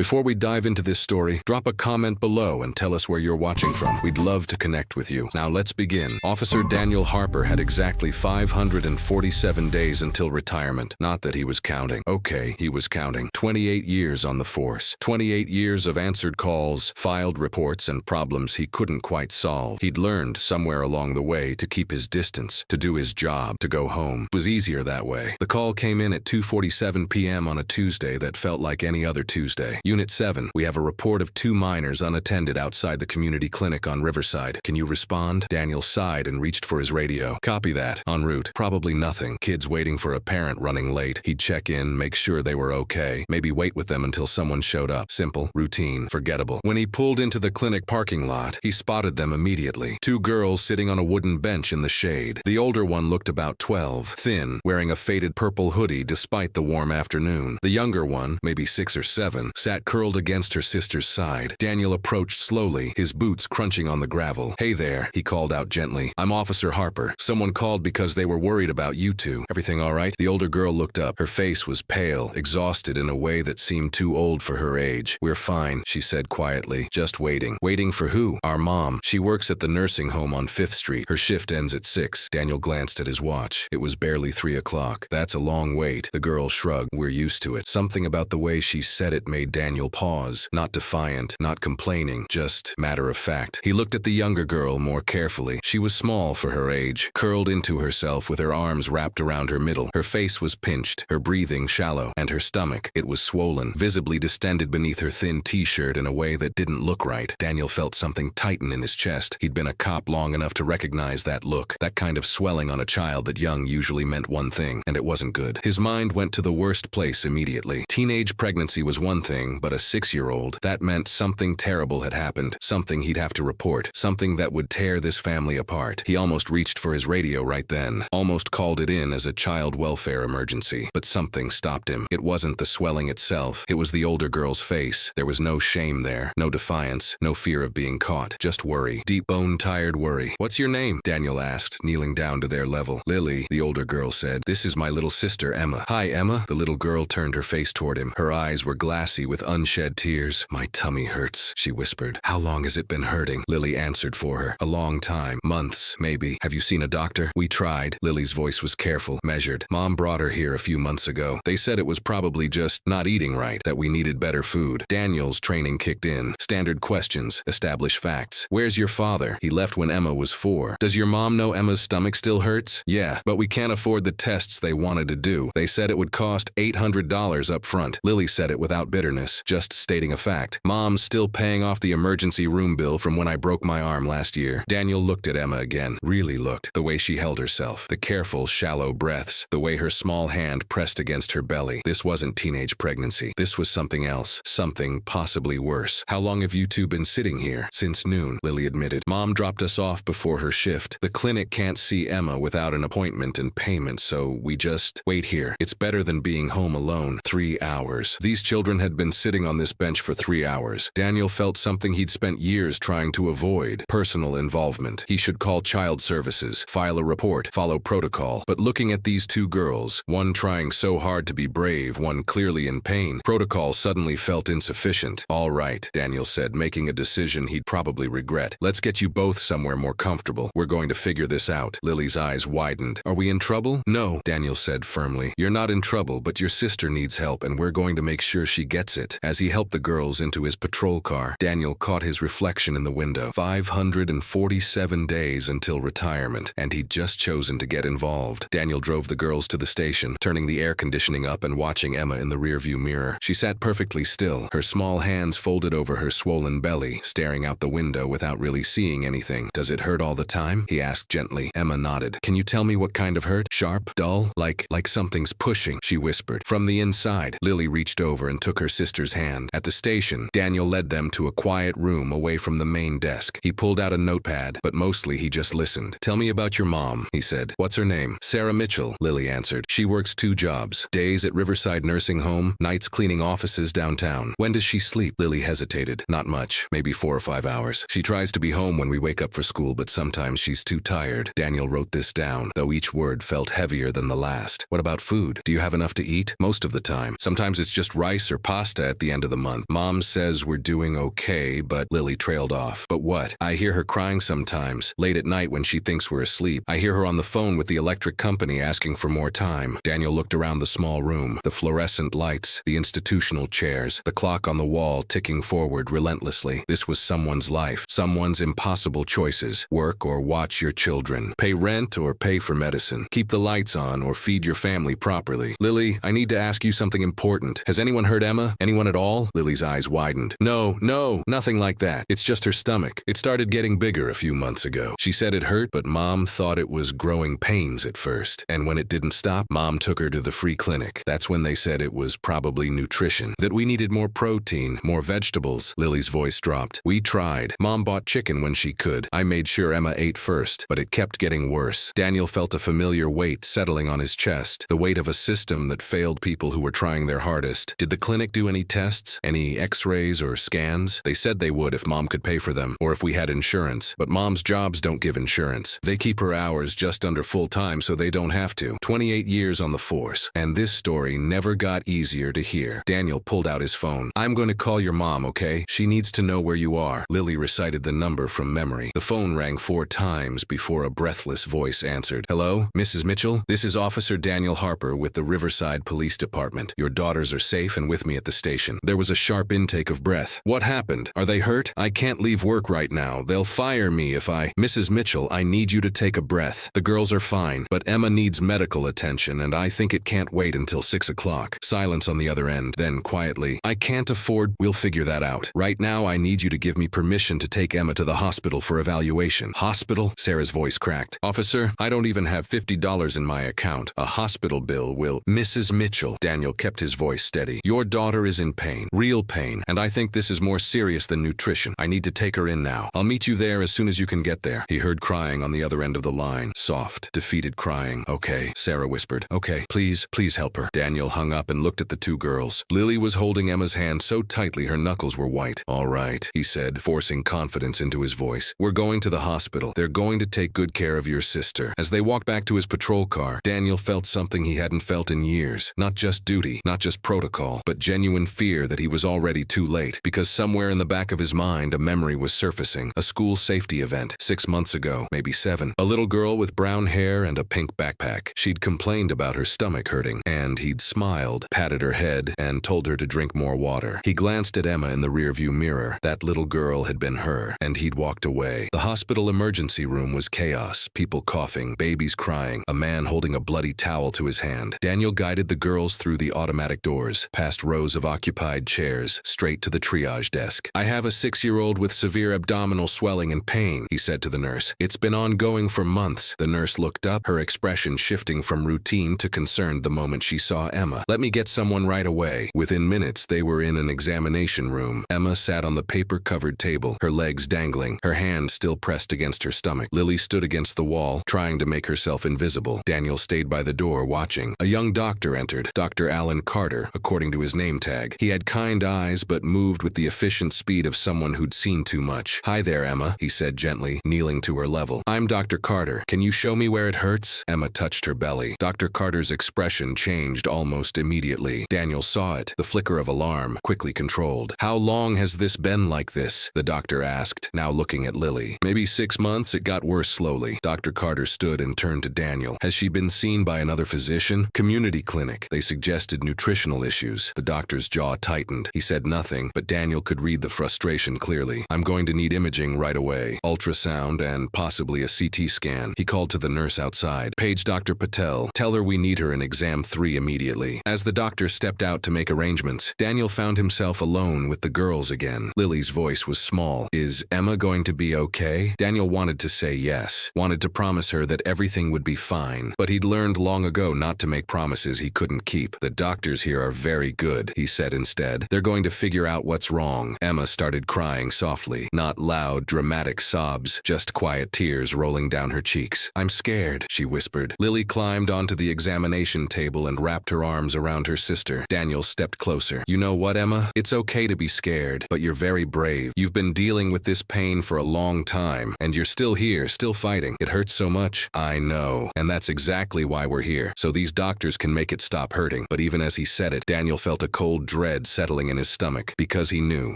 Before we dive into this story, drop a comment below and tell us where you're watching from. We'd love to connect with you. Now let's begin. Officer Daniel Harper had exactly 547 days until retirement. Not that he was counting. Okay, he was counting. 28 years on the force. 28 years of answered calls, filed reports, and problems he couldn't quite solve. He'd learned somewhere along the way to keep his distance, to do his job, to go home. It was easier that way. The call came in at 2:47 p.m. on a Tuesday that felt like any other Tuesday. Unit 7, we have a report of 2 minors unattended outside the community clinic on Riverside. Can you respond? Daniel sighed and reached for his radio. Copy that. En route. Probably nothing. Kids waiting for a parent running late. He'd check in, make sure they were okay. Maybe wait with them until someone showed up. Simple, routine, forgettable. When he pulled into the clinic parking lot, he spotted them immediately. 2 girls sitting on a wooden bench in the shade. The older one looked about 12, thin, wearing a faded purple hoodie despite the warm afternoon. The younger one, maybe 6 or 7, sat curled against her sister's side. Daniel approached slowly, his boots crunching on the gravel. "Hey there," he called out gently. "I'm Officer Harper. Someone called because they were worried about you two. Everything all right?" The older girl looked up. Her face was pale, exhausted in a way that seemed too old for her age. "We're fine," she said quietly. "Just waiting." "Waiting for who?" "Our mom. She works at the nursing home on 5th Street. Her shift ends at 6. Daniel glanced at his watch. It was barely 3 o'clock. "That's a long wait." The girl shrugged. "We're used to it." Something about the way she said it made Daniel pause. Not defiant, not complaining, just matter of fact. He looked at the younger girl more carefully. She was small for her age, curled into herself with her arms wrapped around her middle. Her face was pinched, her breathing shallow, and her stomach, it was swollen, visibly distended beneath her thin t-shirt in a way that didn't look right. Daniel felt something tighten in his chest. He'd been a cop long enough to recognize that look, that kind of swelling on a child that young usually meant one thing, and it wasn't good. His mind went to the worst place immediately. Teenage pregnancy was one thing, but a 6-year-old, that meant something terrible had happened, something he'd have to report, something that would tear this family apart. He almost reached for his radio right then, almost called it in as a child welfare emergency, but something stopped him. It wasn't the swelling itself, it was the older girl's face. There was no shame there, no defiance, no fear of being caught, just worry, deep bone-tired worry. "What's your name?" Daniel asked, kneeling down to their level. "Lily," the older girl said. "This is my little sister, Emma." "Hi, Emma." The little girl turned her face toward him. Her eyes were glassy with unshed tears. "My tummy hurts," she whispered. "How long has it been hurting?" Lily answered for her. "A long time. Months, maybe. Have you seen a doctor?" "We tried." Lily's voice was careful, measured. "Mom brought her here a few months ago. They said it was probably just not eating right, that we needed better food." Daniel's training kicked in. Standard questions, establish facts. "Where's your father?" "He left when Emma was 4. "Does your mom know Emma's stomach still hurts?" "Yeah, but we can't afford the tests they wanted to do. They said it would cost $800 up front." Lily said it without bitterness, just stating a fact. "Mom's still paying off the emergency room bill from when I broke my arm last year." Daniel looked at Emma again, really looked. The way she held herself, the careful, shallow breaths, the way her small hand pressed against her belly. This wasn't teenage pregnancy. This was something else, something possibly worse. "How long have you two been sitting here?" "Since noon," Lily admitted. "Mom dropped us off before her shift. The clinic can't see Emma without an appointment and payment, so we just wait here. It's better than being home alone." 3 hours. These children had been sitting on this bench for 3 hours. Daniel felt something he'd spent years trying to avoid: personal involvement. He should call child services, file a report, follow protocol. But looking at these 2 girls, one trying so hard to be brave, one clearly in pain, protocol suddenly felt insufficient. "All right," Daniel said, making a decision he'd probably regret. "Let's get you both somewhere more comfortable. We're going to figure this out." Lily's eyes widened. "Are we in trouble?" "No," Daniel said firmly. "You're not in trouble, but your sister needs help, and we're going to make sure she gets it." As he helped the girls into his patrol car, Daniel caught his reflection in the window. 547 days until retirement, and he'd just chosen to get involved. Daniel drove the girls to the station, turning the air conditioning up and watching Emma in the rearview mirror. She sat perfectly still, her small hands folded over her swollen belly, staring out the window without really seeing anything. "Does it hurt all the time?" he asked gently. Emma nodded. "Can you tell me what kind of hurt? Sharp? Dull? Like something's pushing," she whispered. "From the inside." Lily reached over and took her sister's hand. At the station, Daniel led them to a quiet room away from the main desk. He pulled out a notepad, but mostly he just listened. "Tell me about your mom," he said. "What's her name?" "Sarah Mitchell," Lily answered. "She works 2 jobs. Days at Riverside Nursing Home, nights cleaning offices downtown." "When does she sleep?" Lily hesitated. "Not much, maybe 4 or 5 hours. She tries to be home when we wake up for school, but sometimes she's too tired." Daniel wrote this down, though each word felt heavier than the last. "What about food? Do you have enough to eat?" "Most of the time. Sometimes it's just rice or pasta at the end of the month. Mom says we're doing okay, but Lily trailed off. But what? I hear her crying sometimes, late at night when she thinks we're asleep. I hear her on the phone with the electric company asking for more time. Daniel looked around the small room, the fluorescent lights, the institutional chairs, the clock on the wall ticking forward relentlessly. This was someone's life, someone's impossible choices. Work or watch your children. Pay rent or pay for medicine. Keep the lights on or feed your family properly. Lily, I need to ask you something important. Has anyone heard Emma? Anyone at all? Lily's eyes widened. No, nothing like that. It's just her stomach. It started getting bigger a few months ago. She said it hurt, but Mom thought it was growing pains at first. And when it didn't stop, Mom took her to the free clinic. That's when they said it was probably nutrition, that we needed more protein, more vegetables. Lily's voice dropped. We tried. Mom bought chicken when she could. I made sure Emma ate first, but it kept getting worse. Daniel felt a familiar weight settling on his chest, the weight of a system that failed people who were trying their hardest. Did the clinic do any tests? Any x-rays or scans? They said they would if Mom could pay for them, or if we had insurance. But Mom's jobs don't give insurance. They keep her hours just under full time so they don't have to. 28 years on the force. And this story never got easier to hear. Daniel pulled out his phone. I'm going to call your mom, okay? She needs to know where you are. Lily recited the number from memory. The phone rang 4 times before a breathless voice answered. Hello, Mrs. Mitchell? This is Officer Daniel Harper with the Riverside Police Department. Your daughters are safe and with me at the station. There was a sharp intake of breath. What happened? Are they hurt? I can't leave work right now. They'll fire me if I... Mrs. Mitchell, I need you to take a breath. The girls are fine, but Emma needs medical attention and I think it can't wait until 6 o'clock. Silence on the other end. Then quietly, I can't afford... We'll figure that out. Right now, I need you to give me permission to take Emma to the hospital for evaluation. Hospital? Sarah's voice cracked. Officer, I don't even have $50 in my account. A hospital bill will... Mrs. Mitchell. Daniel kept his voice steady. Your daughter is in pain. Real pain. And I think this is more serious than nutrition. I need to take her in now. I'll meet you there as soon as you can get there. He heard crying on the other end of the line. Soft, defeated crying. Okay, Sarah whispered. Okay, please help her. Daniel hung up and looked at the 2 girls. Lily was holding Emma's hand so tightly her knuckles were white. All right, he said, forcing confidence into his voice. We're going to the hospital. They're going to take good care of your sister. As they walked back to his patrol car, Daniel felt something he hadn't felt in years. Not just duty, not just protocol, but genuine fear that he was already too late, because somewhere in the back of his mind a memory was surfacing. A school safety event, 6 months ago, maybe 7. A little girl with brown hair and a pink backpack. She'd complained about her stomach hurting, and he'd smiled, patted her head, and told her to drink more water. He glanced at Emma in the rearview mirror. That little girl had been her, and he'd walked away. The hospital emergency room was chaos. People coughing, babies crying, a man holding a bloody towel to his hand. Daniel guided the girls through the automatic doors, past rows of occupied chairs, straight to the triage desk. I have a 6-year-old with severe abdominal swelling and pain, he said to the nurse. It's been ongoing for months. The nurse looked up, her expression shifting from routine to concerned the moment she saw Emma. Let me get someone right away. Within minutes, they were in an examination room. Emma sat on the paper-covered table, her legs dangling, her hand still pressed against her stomach. Lily stood against the wall, trying to make herself invisible. Daniel stayed by the door, watching. A young doctor entered, Dr. Alan Carter, according to his name tag. He had kind eyes, but moved with the efficient speed of someone who'd seen too much. Hi there, Emma, he said gently, kneeling to her level. I'm Dr. Carter. Can you show me where it hurts? Emma touched her belly. Dr. Carter's expression changed almost immediately. Daniel saw it, the flicker of alarm, quickly controlled. How long has this been like this? The doctor asked, now looking at Lily. Maybe 6 months. It got worse slowly. Dr. Carter stood and turned to Daniel. Has she been seen by another physician? Community clinic. They suggested nutritional issues. The doctor's jaw tightened. He said nothing, but Daniel could read the frustration clearly. I'm going to need imaging right away. Ultrasound and possibly a CT scan. He called to the nurse outside. Page Dr. Patel. Tell her we need her in exam 3 immediately. As the doctor stepped out to make arrangements, Daniel found himself alone with the girls again. Lily's voice was small. Is Emma going to be okay? Daniel wanted to say yes, wanted to promise her that everything would be fine, but he'd learned long ago not to make promises he couldn't keep. The doctors here are very good, he said instead. They're going to figure out what's wrong. Emma started crying softly, not loud, dramatic sobs, just quiet tears rolling down her cheeks. I'm scared, she whispered. Lily climbed onto the examination table and wrapped her arms around her sister. Daniel stepped closer. You know what, Emma? It's okay to be scared, but you're very brave. You've been dealing with this pain for a long time, and you're still here, still fighting. It hurts so much. I know, and that's exactly why we're here, so these doctors can make it stop hurting. But even as he said it, Daniel felt a cold dread settling in his stomach, because he knew.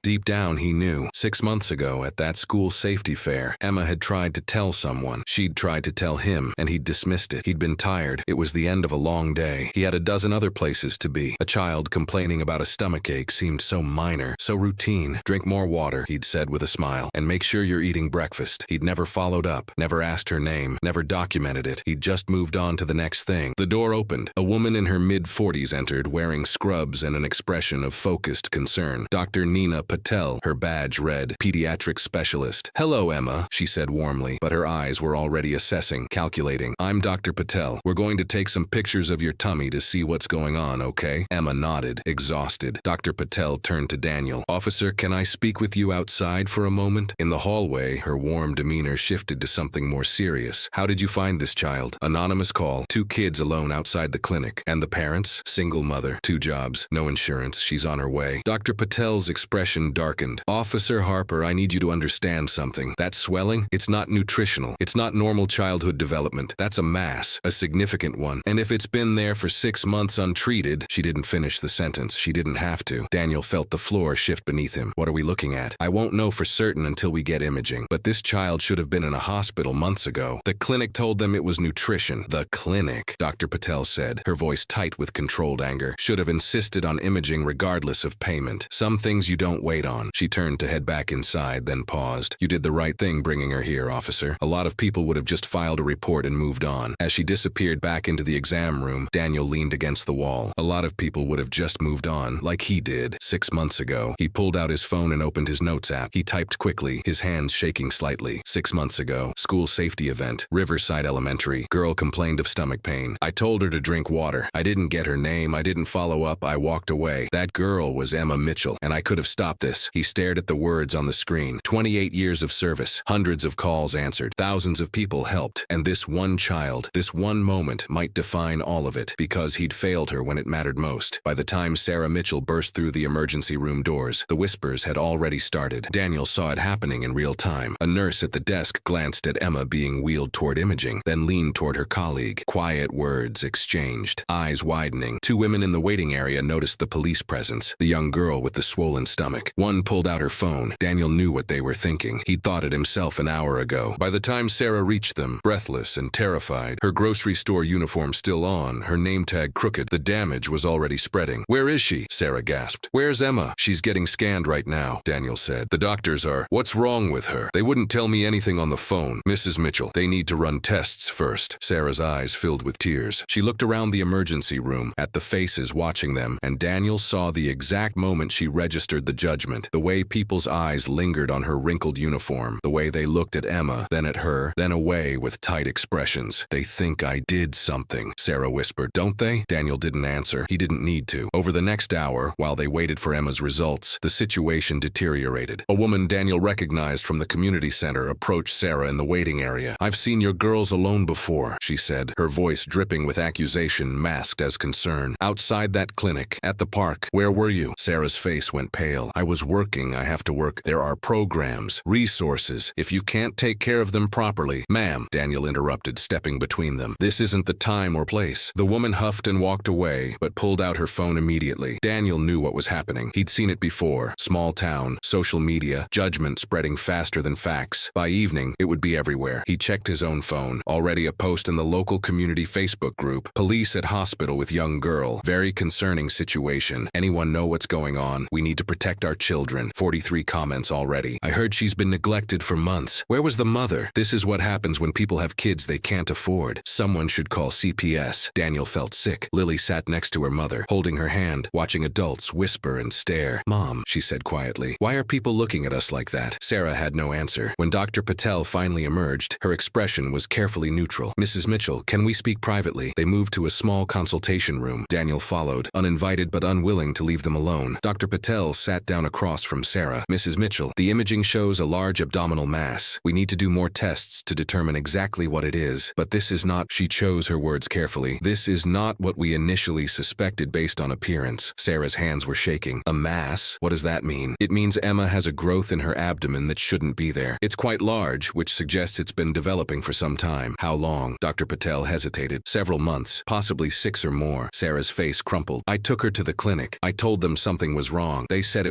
Deep down he knew. 6 months ago at that school safety fair, Emma had tried to tell someone. She'd tried to tell him, and he'd dismissed it. He'd been tired. It was the end of a long day. He had a dozen other places to be. A child complaining about a stomachache seemed so minor, so routine. Drink more water, he'd said with a smile, and make sure you're eating breakfast. He'd never followed up, never asked her name, never documented it. He'd just moved on to the next thing. The door opened. A woman in her mid-40s entered, wearing scrubs and an expression of focused concern. Dr. Nina Patel, her badge read, pediatric specialist. "Hello, Emma," she said warmly, but her eyes were already assessing, calculating. "I'm Dr. Patel. We're going to take some pictures of your tummy to see what's going on, okay?" Emma nodded, exhausted. Dr. Patel turned to Daniel. "Officer, can I speak with you outside for a moment?" In the hallway, her warm demeanor shifted to something more serious. "How did you find this child?" Anonymous call. 2 kids alone outside the clinic. And the parents? Single mother. 2 jobs. No insurance. She's on her way. Dr. Patel's expression darkened. "Officer Harper, I need you to understand something. That swelling? It's not nutritional. It's not normal childhood development. That's a mass. A significant one. And if it's been there for 6 months untreated..." She didn't finish the sentence. She didn't have to. Daniel felt the floor shift beneath him. "What are we looking at?" "I won't know for certain until we get imaging. But this child should have been in a hospital months ago. The clinic told them it was nutrition." "The clinic," Dr. Patel said, her voice tight with controlled anger, "should have insisted on imaging regardless of payment. Some things you don't wait on." She turned to head back inside, then paused. "You did the right thing bringing her here, officer. A lot of people would have just filed a report and moved on." As she disappeared back into the exam room, Daniel leaned against the wall. A lot of people would have just moved on, like he did 6 months ago. He pulled out his phone and opened his notes app. He typed quickly, his hands shaking slightly. 6 months ago, school safety event, Riverside Elementary. Girl complained of stomach pain. "I told her to drink water. I didn't get her name. I didn't follow up. I walked away. That girl was Emma Mitchell, and I could have stopped this." He stared at the words on the screen. 28 years of service. Hundreds of calls answered. Thousands of people helped. And this one child, this one moment might define all of it, because he'd failed her when it mattered most. By the time Sarah Mitchell burst through the emergency room doors, the whispers had already started. Daniel saw it happening in real time. A nurse at the desk glanced at Emma being wheeled toward imaging, then leaned toward her colleague. Quiet words exchanged, eyes widening. 2 women in the waiting area noticed the police presence, the young girl with the swollen stomach. One pulled out her phone. Daniel knew what they were thinking. He'd thought it himself an hour ago. By the time Sarah reached them, breathless and terrified, her grocery store uniform still on, her name tag crooked, the damage was already spreading. "Where is she?" Sarah gasped. "Where's Emma?" "She's getting scanned right now," Daniel said. "The doctors are..." "What's wrong with her?" "They wouldn't tell me anything on the phone. Mrs. Mitchell, they need to run tests first." Sarah's eyes filled with tears. She looked around the emergency room, at the faces watching them, and Daniel saw the exact moment she registered the judgment. The way people's eyes lingered on her wrinkled uniform. The way they looked at Emma, then at her, then away with tight expressions. "They think I did something," Sarah whispered. "Don't they?" Daniel didn't answer. He didn't need to. Over the next hour, while they waited for Emma's results, the situation deteriorated. A woman Daniel recognized from the community center approached Sarah in the waiting area. "I've seen your girls alone before," she said, her voice dripping with accusation masked as concern. "Outside that clinic, at the park. Where were you?" Sarah's face went pale. "I was working. I have to work. There are programs, resources. If you can't take care of them properly..." "Ma'am," Daniel interrupted, stepping between them. "This isn't the time or place." The woman huffed and walked away, but pulled out her phone immediately. Daniel knew what was happening. He'd seen it before. Small town, social media, judgment spreading faster than facts. By evening, it would be everywhere. He checked his own phone. Already a post in the local community Facebook group. "Police at hospital with young girl. Very concerning situation. Anyone know what's going on? We need to protect our children." 43 comments already. "I heard she's been neglected for months. Where was the mother?" This is what happens when people have kids they can't afford. Someone should call CPS. Daniel felt sick. Lily sat next to her mother, holding her hand, watching adults whisper and stare. "Mom," she said quietly, "why are people looking at us like that?" Sarah had no answer. When Dr. Patel finally emerged, her expression was carefully neutral. "Mrs. Mitchell, can we speak privately?" They moved to a small consultation room. Daniel followed, uninvited but unwilling to leave them alone. Dr. Patel sat down across from Sarah. "Mrs. Mitchell, the imaging shows a large abdominal mass. We need to do more tests to determine exactly what it is. But this is not..." She chose her words carefully. "This is not what we initially suspected based on appearance." Sarah's hands were shaking. "A mass? What does that mean?" "It means Emma has a growth in her abdomen that shouldn't be there. It's quite large, which suggests it's been developing for some time." "How long?" Dr. Patel hesitated. "Several months, possibly 6 or more." Sarah's face crumpled. "I took her to the clinic. clinic. I told them something was wrong. They said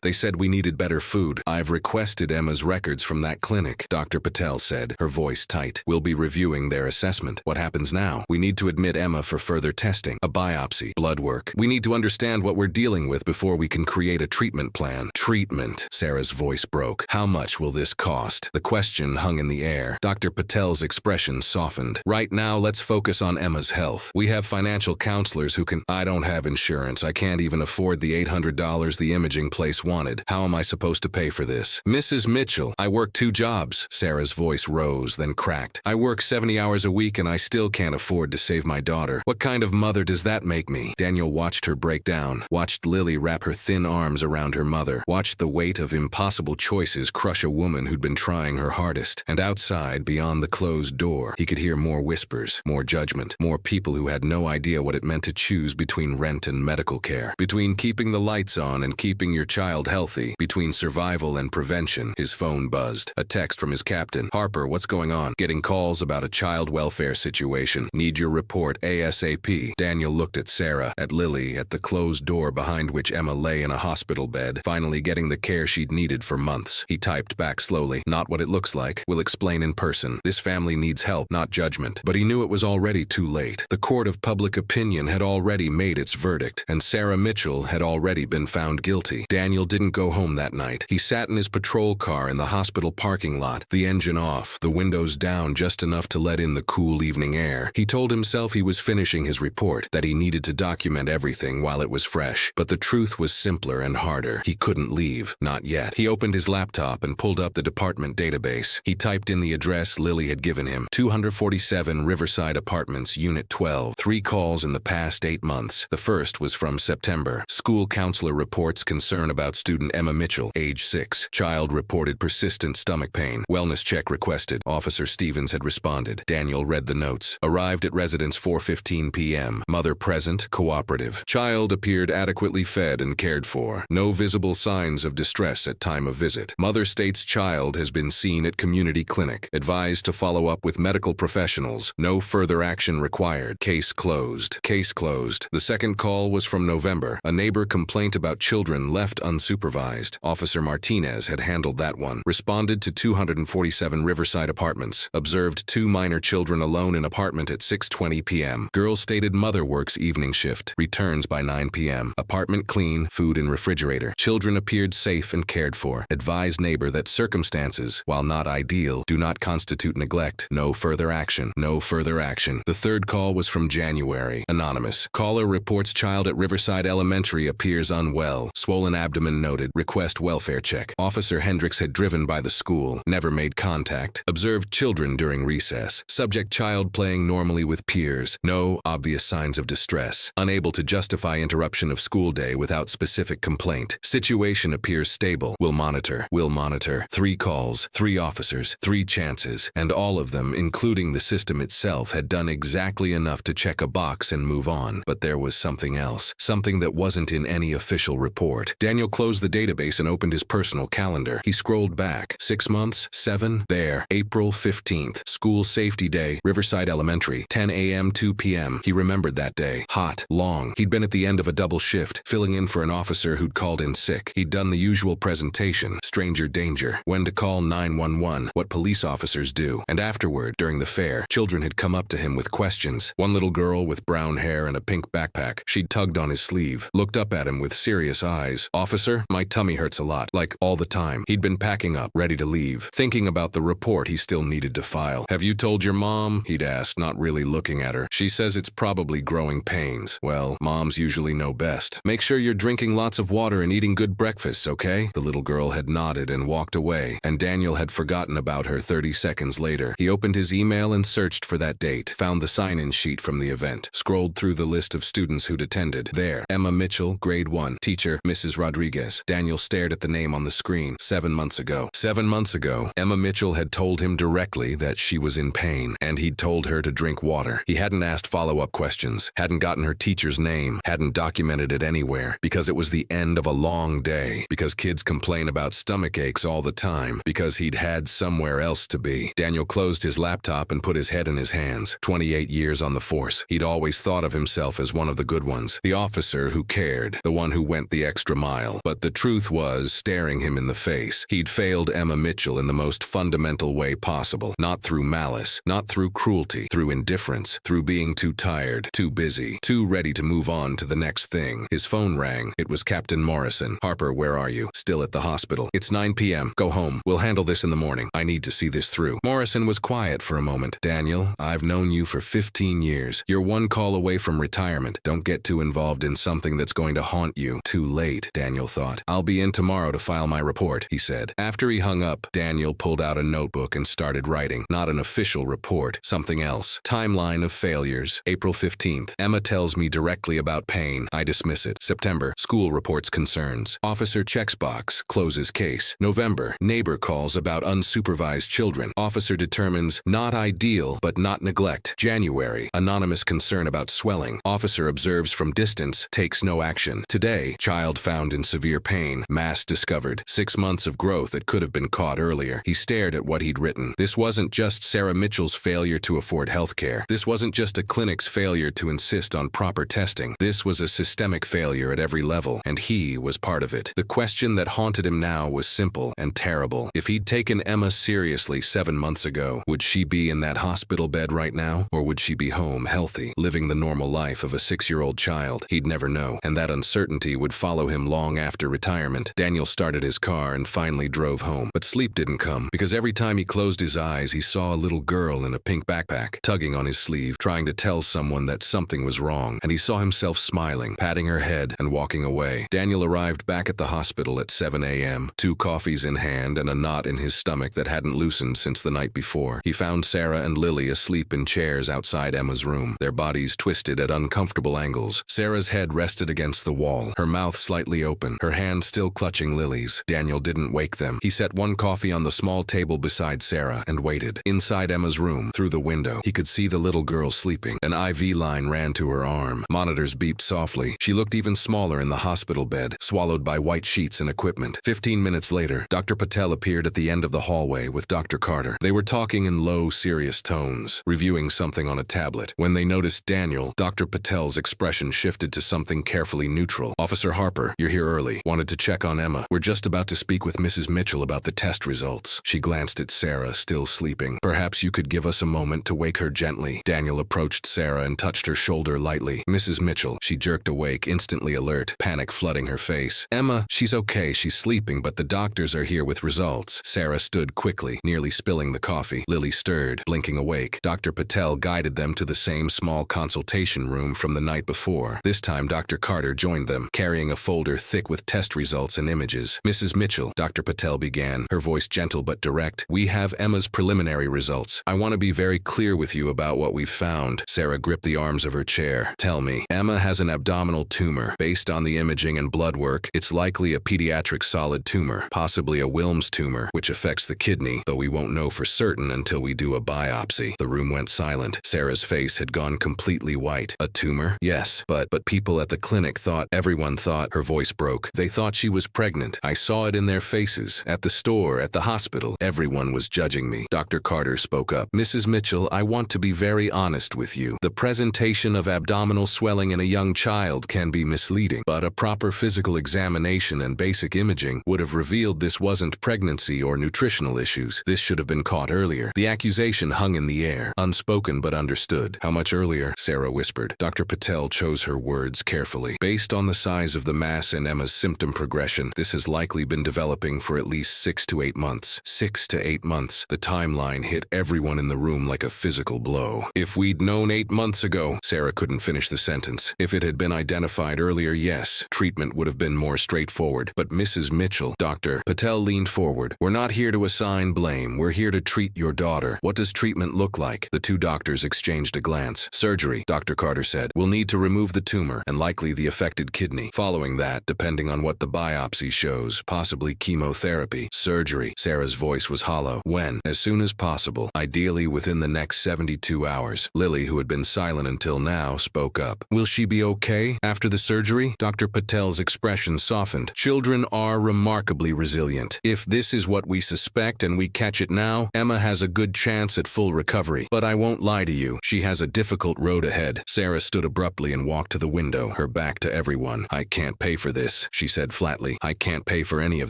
they said we needed better food. I've requested Emma's records from that clinic, Dr. Patel said, her voice tight. We'll be reviewing their assessment. What happens now? We need to admit Emma for further testing, a biopsy, blood work. We need to understand what we're dealing with before we can create a treatment plan. Treatment, Sarah's voice broke. How much will this cost? The question hung in the air. Dr. Patel's expression softened. Right now, let's focus on Emma's health. We have financial counselors who can— I don't have insurance. I can't even afford the $800 the imaging place wanted. How am I supposed to pay for this? Mrs. Mitchell, I work 2 jobs. Sarah's voice rose, then cracked. I work 70 hours a week and I still can't afford to save my daughter. What kind of mother does that make me? Daniel watched her break down, watched Lily wrap her thin arms around her mother, watched the weight of impossible choices crush a woman who'd been trying her hardest. And outside, beyond the closed door, he could hear more whispers, more judgment, more people who had no idea what it meant to choose between rent and medical care, between keeping the lights on and keeping your child healthy, between survival and prevention. His phone buzzed. A text from his captain. Harper, what's going on? Getting calls about a child welfare situation. Need your report ASAP. Daniel looked at Sarah, at Lily, at the closed door behind which Emma lay in a hospital bed, finally getting the care she'd needed for months. He typed back slowly. Not what it looks like. We'll explain in person. This family needs help, not judgment. But he knew it was already too late. The court of public opinion had already made its verdict, and Sarah Mitchell had already been found guilty. Daniel didn't go home that night. He sat in his patrol car in the hospital parking lot, the engine off, the windows down just enough to let in the cool evening air. He told himself he was finishing his report, that he needed to document everything while it was fresh. But the truth was simpler and harder. He couldn't leave. Not yet. He opened his laptop and pulled up the department database. He typed in the address Lily had given him. 247 Riverside Apartments, Unit 12. 3 calls in the past 8 months. The first was from September. School counselor reports concern about student Emma Mitchell, age 6. Child reported persistent stomach pain. Wellness check requested. Officer Stevens had responded. Daniel read the notes. Arrived at residence 4:15 p.m. Mother present, cooperative. Child appeared adequately fed and cared for. No visible signs of distress at time of visit. Mother states child has been seen at community clinic. Advised to follow up with medical professionals. No further action required. Case closed. Case closed. The second call was from November. A neighbor complaint about children left unsupervised. Officer Martinez had handled that one. Responded to 247 Riverside Apartments. Observed 2 minor children alone in apartment at 6:20 p.m. Girl stated mother works evening shift. Returns by 9 p.m. Apartment clean, food in refrigerator. Children appeared safe and cared for. Advised neighbor that circumstances, while not ideal, do not constitute neglect. No further action. No further action. The third call was from January. Anonymous. Caller reports child at Riverside Elementary appears unwell. Swollen abdomen noted. Request welfare check. Officer Hendricks had driven by the school. Never made contact. Observed children during recess. Subject child playing normally with peers. No obvious signs of distress. Unable to justify interruption of school day without specific complaint. Situation appears stable. Will monitor. Will monitor. 3 calls, 3 officers, 3 chances, and all of them, including the system itself, had done exactly enough to check a box and move on. But there was something else. Something that wasn't in any official report. Daniel closed the database and opened his personal calendar. He scrolled back. 6 months? 7? There. April 15th. School safety day. Riverside Elementary. 10 a.m. 2 p.m. He remembered that day. Hot. Long. He'd been at the end of a double shift, filling in for an officer who'd called in sick. He'd done the usual presentation. Stranger danger. When to call 911. What police officers do. And afterward, during the fair, children had come up to him with questions. One little girl with brown hair and a pink backpack. She'd tugged on his sleeve. Looked up at him with serious eyes. Officer, my tummy hurts a lot. Like, all the time. He'd been packing up, ready to leave. Thinking about the report he still needed to file. Have you told your mom? He'd asked, not really looking at her. She says it's probably growing pains. Well, moms usually know best. Make sure you're drinking lots of water and eating good breakfasts, okay? The little girl had nodded and walked away, and Daniel had forgotten about her 30 seconds later. He opened his email and searched for that date. Found the sign-in sheet from the event. Scrolled through the list of students who'd attended. There. Emma Mitchell, grade 1. Teacher, Mrs. Rodriguez. Daniel stared at the name on the screen. 7 months ago. 7 months ago, Emma Mitchell had told him directly that she was in pain, and he'd told her to drink water. He hadn't asked follow-up questions, hadn't gotten her teacher's name, hadn't documented it anywhere, because it was the end of a long day, because kids complain about stomach aches all the time, because he'd had somewhere else to be. Daniel closed his laptop and put his head in his hands. 28 years on the force. He'd always thought of himself as one of the good ones. The officer officer who cared, the one who went the extra mile. But the truth was staring him in the face. He'd failed Emma Mitchell in the most fundamental way possible. Not through malice, not through cruelty, through indifference, through being too tired, too busy, too ready to move on to the next thing. His phone rang. It was Captain Morrison. "Harper, where are you?" "Still at the hospital." "It's 9 p.m. Go home. We'll handle this in the morning. I need to see this through." Morrison was quiet for a moment. "Daniel, I've known you for 15 years. You're one call away from retirement. Don't get too involved in something that's going to haunt you." Too late, Daniel thought. "I'll be in tomorrow to file my report," he said. After he hung up, Daniel pulled out a notebook and started writing. Not an official report, something else. Timeline of failures. April 15th. Emma tells me directly about pain. I dismiss it. September. School reports concerns. Officer checks box. Closes case. November. Neighbor calls about unsupervised children. Officer determines not ideal, but not neglect. January. Anonymous concern about swelling. Officer observes from distance. Takes no action. Today. Child found in severe pain. Mass discovered. 6 months of growth that could have been caught earlier. He stared at what he'd written. This wasn't just Sarah Mitchell's failure to afford health care. This wasn't just a clinic's failure to insist on proper testing. This was a systemic failure at every level, and he was part of it. The question that haunted him now was simple and terrible. If he'd taken Emma seriously 7 months ago, would she be in that hospital bed right now? Or would she be home, healthy, living the normal life of a 6-year-old child? He'd never know, and that uncertainty would follow him long after retirement. Daniel started his car and finally drove home. But sleep didn't come, because every time he closed his eyes, he saw a little girl in a pink backpack, tugging on his sleeve, trying to tell someone that something was wrong, and he saw himself smiling, patting her head, and walking away. Daniel arrived back at the hospital at 7 a.m., 2 coffees in hand and a knot in his stomach that hadn't loosened since the night before. He found Sarah and Lily asleep in chairs outside Emma's room, their bodies twisted at uncomfortable angles. Sarah's head rested against the wall, her mouth slightly open, her hand still clutching Lily's. Daniel didn't wake them. He set 1 coffee on the small table beside Sarah and waited. Inside Emma's room, through the window, he could see the little girl sleeping. An IV line ran to her arm. Monitors beeped softly. She looked even smaller in the hospital bed, swallowed by white sheets and equipment. 15 minutes later, Dr. Patel appeared at the end of the hallway with Dr. Carter. They were talking in low, serious tones, reviewing something on a tablet. When they noticed Daniel, Dr. Patel's expression shifted to something carefully neutral. "Officer Harper, you're here early. Wanted to check on Emma. We're just about to speak with Mrs. Mitchell about the test results." She glanced at Sarah, still sleeping. "Perhaps you could give us a moment to wake her gently." Daniel approached Sarah and touched her shoulder lightly. "Mrs. Mitchell." She jerked awake, instantly alert, panic flooding her face. "Emma, she's okay. She's sleeping, but the doctors are here with results." Sarah stood quickly, nearly spilling the coffee. Lily stirred, blinking awake. Dr. Patel guided them to the same small consultation room from the night before. This time, Dr. Carter joined them, carrying a folder thick with test results and images. "Mrs. Mitchell," Dr. Patel began, her voice gentle but direct, "we have Emma's preliminary results. I want to be very clear with you about what we've found." Sarah gripped the arms of her chair. "Tell me." "Emma has an abdominal tumor. Based on the imaging and blood work, it's likely a pediatric solid tumor, possibly a Wilms tumor, which affects the kidney, though we won't know for certain until we do a biopsy." The room went silent. Sarah's face had gone completely white. "A tumor?" "Yes, but people at the clinic thought," everyone thought, her voice broke. "They thought she was pregnant. I saw it in their faces, at the store, at the hospital. Everyone was judging me." Dr. Carter spoke up. "Mrs. Mitchell, I want to be very honest with you. The presentation of abdominal swelling in a young child can be misleading, but a proper physical examination and basic imaging would have revealed this wasn't pregnancy or nutritional issues. This should have been caught earlier." The accusation hung in the air, unspoken but understood. "How much earlier?" Sarah whispered. Dr. Patel chose her words carefully. "Based on the size of the mass and Emma's symptom progression, this has likely been developing for at least 6 to 8 months. 6 to 8 months. The timeline hit everyone in the room like a physical blow. "If we'd known 8 months ago," Sarah couldn't finish the sentence. "If it had been identified earlier, yes, treatment would have been more straightforward. But Mrs. Mitchell," Dr. Patel leaned forward, "we're not here to assign blame. We're here to treat your daughter. What does treatment look like?" The 2 doctors exchanged a glance. "Surgery," Dr. Carter said. "We'll need to remove the tumor and likely the affected kidney. Following that, depending on what the biopsy shows, possibly chemotherapy." "Surgery." Sarah's voice was hollow. "When?" "As soon as possible. Ideally within the next 72 hours. Lily, who had been silent until now, spoke up. "Will she be okay after the surgery?" Dr. Patel's expression softened. "Children are remarkably resilient. If this is what we suspect and we catch it now, Emma has a good chance at full recovery. But I won't lie to you, she has a difficult road ahead." Sarah stood abruptly and walked to the window. window, her back to everyone. "I can't pay for this," she said flatly. "I can't pay for any of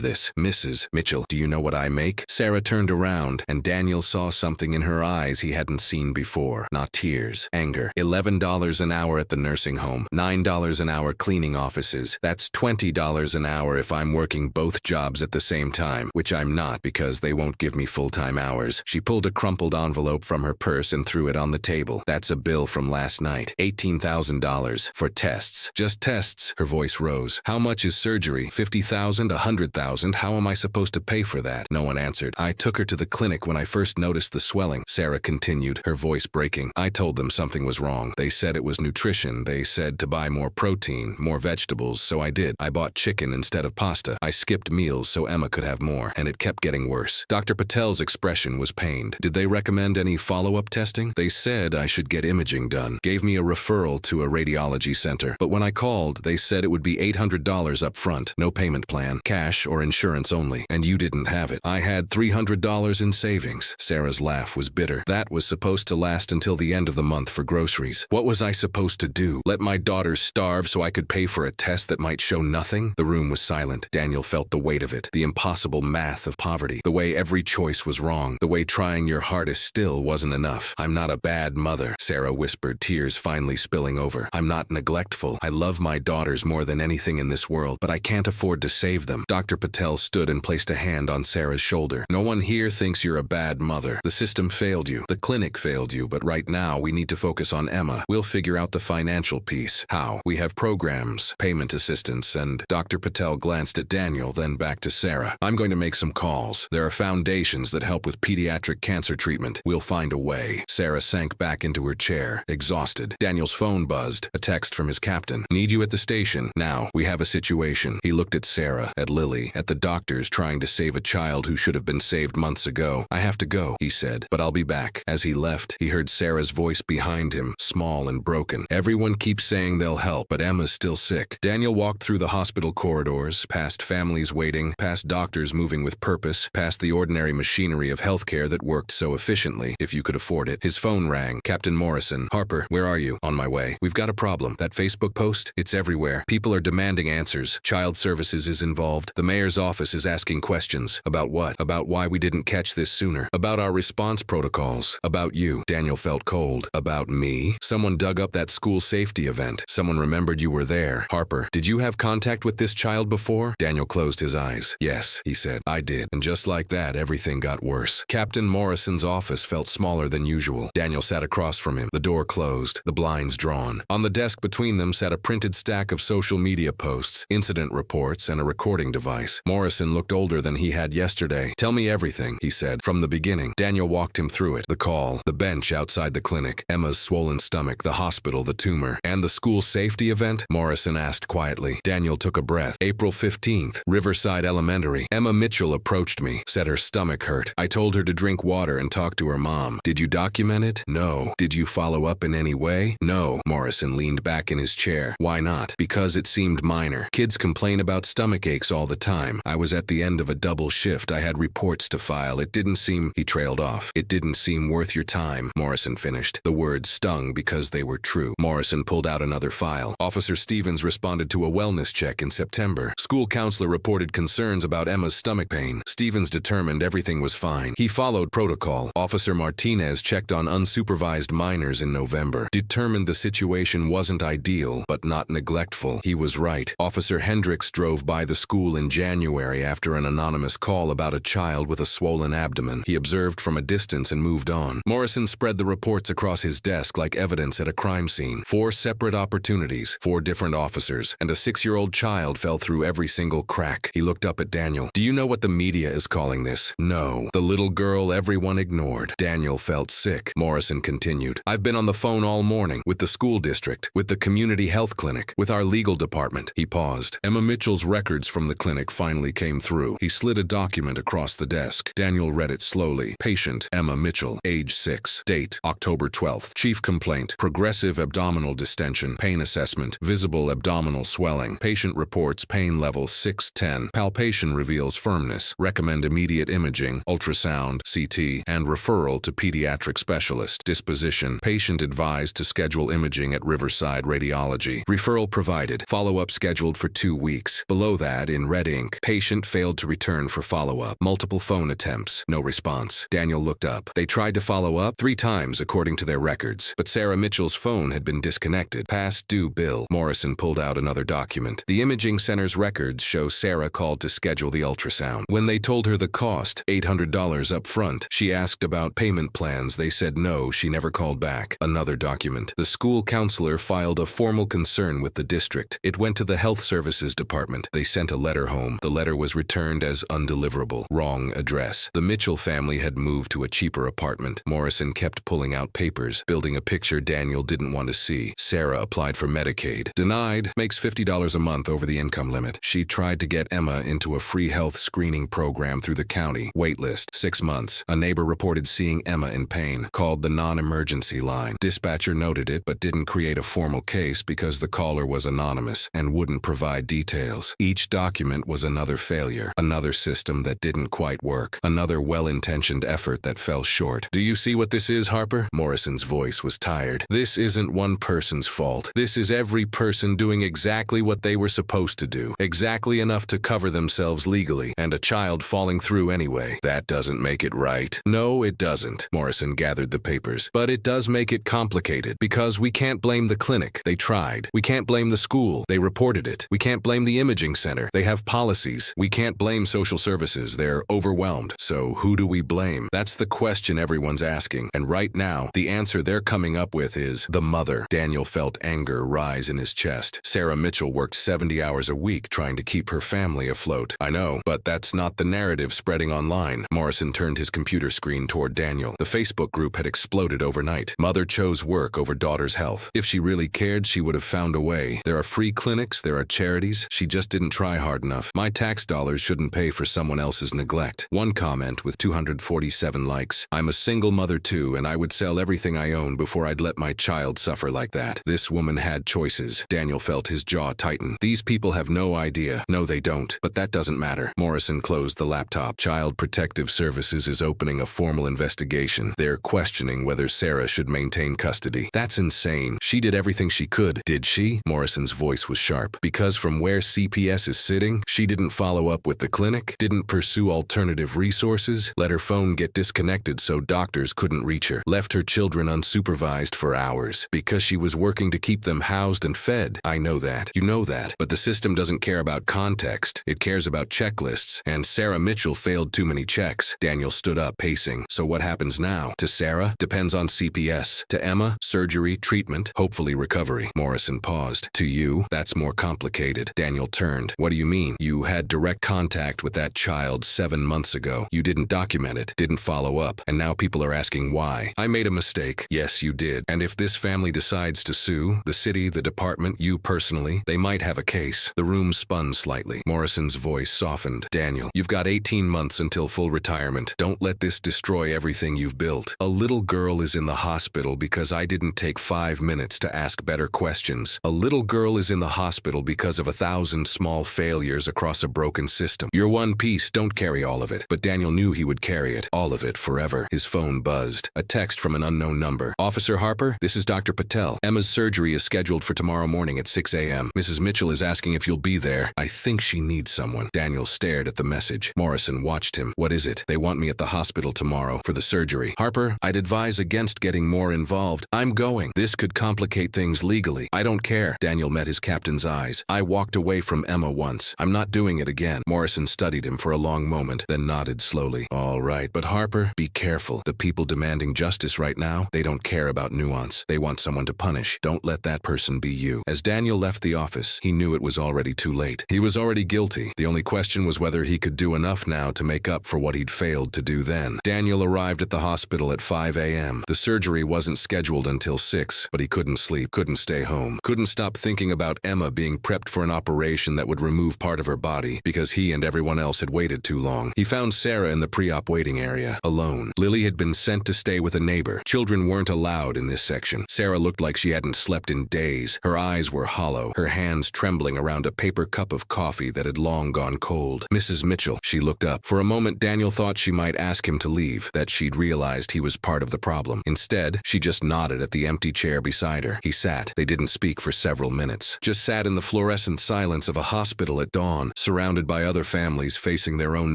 this. Mrs. Mitchell, do you know what I make?" Sarah turned around, and Daniel saw something in her eyes he hadn't seen before. Not tears, anger. $11 an hour at the nursing home, $9 an hour cleaning offices. That's $20 an hour if I'm working both jobs at the same time, which I'm not because they won't give me full-time hours. She pulled a crumpled envelope from her purse and threw it on the table. "That's a bill from last night. $18,000 for tests. Just tests." Her voice rose. "How much is surgery? 50,000, 100,000? How am I supposed to pay for that?" No one answered. "I took her to the clinic when I first noticed the swelling," Sarah continued, her voice breaking. "I told them something was wrong. They said it was nutrition. They said to buy more protein, more vegetables, so I did. I bought chicken instead of pasta. I skipped meals so Emma could have more, and it kept getting worse." Dr. Patel's expression was pained. "Did they recommend any follow-up testing?" "They said I should get imaging done. Gave me a referral to a radiology center. But when I called, they said it would be $800 up front. No payment plan, cash or insurance only. And you didn't have it. I had $300 in savings." Sarah's laugh was bitter. "That was supposed to last until the end of the month for groceries. What was I supposed to do? Let my daughter starve so I could pay for a test that might show nothing?" The room was silent. Daniel felt the weight of it, the impossible math of poverty, the way every choice was wrong, the way trying your hardest still wasn't enough. "I'm not a bad mother," Sarah whispered, tears finally spilling over. "I'm not neglectful. I love my daughters more than anything in this world, but I can't afford to save them." Dr. Patel stood and placed a hand on Sarah's shoulder. "No one here thinks you're a bad mother. The system failed you. The clinic failed you, but right now we need to focus on Emma. We'll figure out the financial piece. How? We have programs, payment assistance, and..." Dr. Patel glanced at Daniel, then back to Sarah. "I'm going to make some calls. There are foundations that help with pediatric cancer treatment. We'll find a way." Sarah sank back into her chair, exhausted. Daniel's phone buzzed. A text from his captain. "Need you at the station. Now, we have a situation." He looked at Sarah, at Lily, at the doctors trying to save a child who should have been saved months ago. "I have to go," he said, "but I'll be back." As he left, he heard Sarah's voice behind him, small and broken. "Everyone keeps saying they'll help, but Emma's still sick." Daniel walked through the hospital corridors, past families waiting, past doctors moving with purpose, past the ordinary machinery of healthcare that worked so efficiently, if you could afford it. His phone rang. "Captain Morrison. Harper, where are you?" "On my way. We've got a problem. That Facebook post? It's everywhere. People are demanding answers. Child Services is involved. The mayor's office is asking questions." "About what?" "About why we didn't catch this sooner. About our response protocols. About you." Daniel felt cold. "About me? Someone dug up that school safety event. Someone remembered you were there. Harper, did you have contact with this child before?" Daniel closed his eyes. "Yes," he said, "I did." And just like that, everything got worse. Captain Morrison's office felt smaller than usual. Daniel sat across from him, the door closed, the blinds drawn. On the desk between them sat a printed stack of social media posts, incident reports, and a recording device. Morrison looked older than he had yesterday. "Tell me everything," he said, "from the beginning." Daniel walked him through it. The call, the bench outside the clinic, Emma's swollen stomach, the hospital, the tumor, and the school safety event, Morrison asked quietly. Daniel took a breath. "April 15th, Riverside Elementary. Emma Mitchell approached me, said her stomach hurt. I told her to drink water and talk to her mom. Did you document it?" "No." "Did you follow up in any way?" "No." Morrison leaned back in his chair. "Why not?" "Because it seemed minor. Kids complain about stomach aches all the time. I was at the end of a double shift. I had reports to file. It didn't seem..." He trailed off. "It didn't seem worth your time," Morrison finished. The words stung because they were true. Morrison pulled out another file. "Officer Stevens responded to a wellness check in September. School counselor reported concerns about Emma's stomach pain. Stevens determined everything was fine. He followed protocol. Officer Martinez checked on unsupervised minors in November. Determined the situation wasn't ideal, but not neglectful. He was right. Officer Hendricks drove by the school in January after an anonymous call about a child with a swollen abdomen. He observed from a distance and moved on." Morrison spread the reports across his desk like evidence at a crime scene. 4 separate opportunities, 4 different officers, and a 6-year-old child fell through every single crack. He looked up at Daniel. "Do you know what the media is calling this?" "No." "The little girl everyone ignored." Daniel felt sick. Morrison continued. "I've been on the phone all morning, with the school district, with the community health clinic, with our legal department." He paused. Emma Mitchell's records from the clinic finally came through. He slid a document across the desk. Daniel read it slowly. Patient, Emma Mitchell, age 6. Date, October 12th. Chief complaint, progressive abdominal distension. Pain assessment, visible abdominal swelling. Patient reports pain level 6-10. Palpation reveals firmness. Recommend immediate imaging, ultrasound, CT, and referral to pediatric specialist. Disposition, patient advised to schedule imaging at Riverside Radiology radiology. Referral provided. Follow-up scheduled for 2 weeks. Below that, in red ink, patient failed to return for follow-up. Multiple phone attempts. No response. Daniel looked up. They tried to follow up 3 times according to their records, but Sarah Mitchell's phone had been disconnected. Past due bill. Morrison pulled out another document. The imaging center's records show Sarah called to schedule the ultrasound. When they told her the cost, $800 up front, she asked about payment plans. They said no, she never called back. Another document. The school counselor filed a formal concern with the district. It went to the health services department. They sent a letter home. The letter was returned as undeliverable. Wrong address. The Mitchell family had moved to a cheaper apartment. Morrison kept pulling out papers, building a picture Daniel didn't want to see. Sarah applied for Medicaid. Denied. Makes $50 a month over the income limit. She tried to get Emma into a free health screening program through the county. Waitlist, 6 months. A neighbor reported seeing Emma in pain. Called the non-emergency line. Dispatcher noted it, but didn't create a formal case because the caller was anonymous and wouldn't provide details. Each document was another failure. Another system that didn't quite work. Another well-intentioned effort that fell short. Do you see what this is, Harper? Morrison's voice was tired. This isn't one person's fault. This is every person doing exactly what they were supposed to do. Exactly enough to cover themselves legally, and a child falling through anyway. That doesn't make it right. No, it doesn't. Morrison gathered the papers. But it does make it complicated, because we can't blame the clinic. They tried. We can't blame the school. They reported it. We can't blame the imaging center. They have policies. We can't blame social services. They're overwhelmed. So who do we blame? That's the question everyone's asking. And right now, the answer they're coming up with is the mother. Daniel felt anger rise in his chest. Sarah Mitchell worked 70 hours a week trying to keep her family afloat. I know, but that's not the narrative spreading online. Morrison turned his computer screen toward Daniel. The Facebook group had exploded overnight. Mother chose work over daughter's health. If she really cared, she would have found a way. There are free clinics, there are charities. She just didn't try hard enough. My tax dollars shouldn't pay for someone else's neglect. One comment with 247 likes. I'm a single mother too, and I would sell everything I own before I'd let my child suffer like that. This woman had choices. Daniel felt his jaw tighten. These people have no idea. No, they don't. But that doesn't matter. Morrison closed the laptop. Child Protective Services is opening a formal investigation. They're questioning whether Sarah should maintain custody. That's insane. She did everything she could. Did she? Morrison's voice was sharp. Because from where CPS is sitting, she didn't follow up with the clinic, didn't pursue alternative resources, let her phone get disconnected so doctors couldn't reach her, left her children unsupervised for hours because she was working to keep them housed and fed. I know that. You know that. But the system doesn't care about context. It cares about checklists. And Sarah Mitchell failed too many checks. Daniel stood up, pacing. So what happens now? To Sarah? Depends on CPS. To Emma? Surgery, treatment, hopefully recovery. Morrison paused. To you? That's more complicated. Daniel turned. What do you mean? You had direct contact with that child 7 months ago. You didn't document it, didn't follow up, and now people are asking why. I made a mistake. Yes, you did. And if this family decides to sue, the city, the department, you personally, they might have a case. The room spun slightly. Morrison's voice softened. Daniel, you've got 18 months until full retirement. Don't let this destroy everything you've built. A little girl is in the hospital because I didn't take 5 minutes to ask better questions. A little girl is in the hospital because of 1,000 small failures across a broken system. You're one piece, don't carry all of it. But Daniel knew he would carry it, all of it, forever. His phone buzzed. A text from an unknown number. Officer Harper, this is Dr. Patel. Emma's surgery is scheduled for tomorrow morning at 6 a.m. Mrs. Mitchell is asking if you'll be there. I think she needs someone. Daniel stared at the message. Morrison watched him. What is it? They want me at the hospital tomorrow for the surgery. Harper, I'd advise against getting more involved. I'm going. This could complicate things legally. I don't care. Daniel met his captain's eyes. I walked away from Emma once. I'm not doing it again. Morrison studied him for a long moment, then nodded slowly. All right, but Harper, be careful. The people demanding justice right now, they don't care about nuance. They want someone to punish. Don't let that person be you. As Daniel left the office, he knew it was already too late. He was already guilty. The only question was whether he could do enough now to make up for what he'd failed to do then. Daniel arrived at the hospital at 5 a.m. The surgery wasn't scheduled until 6, but he couldn't sleep, couldn't stay home, couldn't stop thinking about Emma being prepped for an operation that would remove part of her body because he and everyone else had waited too long. He found Sarah in the pre-op waiting area, alone. Lily had been sent to stay with a neighbor. Children weren't allowed in this section. Sarah looked like she hadn't slept in days. Her eyes were hollow, her hands trembling around a paper cup of coffee that had long gone cold. Mrs. Mitchell, she looked up. For a moment, Daniel thought she might ask him to leave, that she'd realized he was part of the problem. Instead, she just nodded at the empty chair beside her. He sat, They didn't speak for several minutes, just sat in the fluorescent silence of a hospital at dawn, surrounded by other families facing their own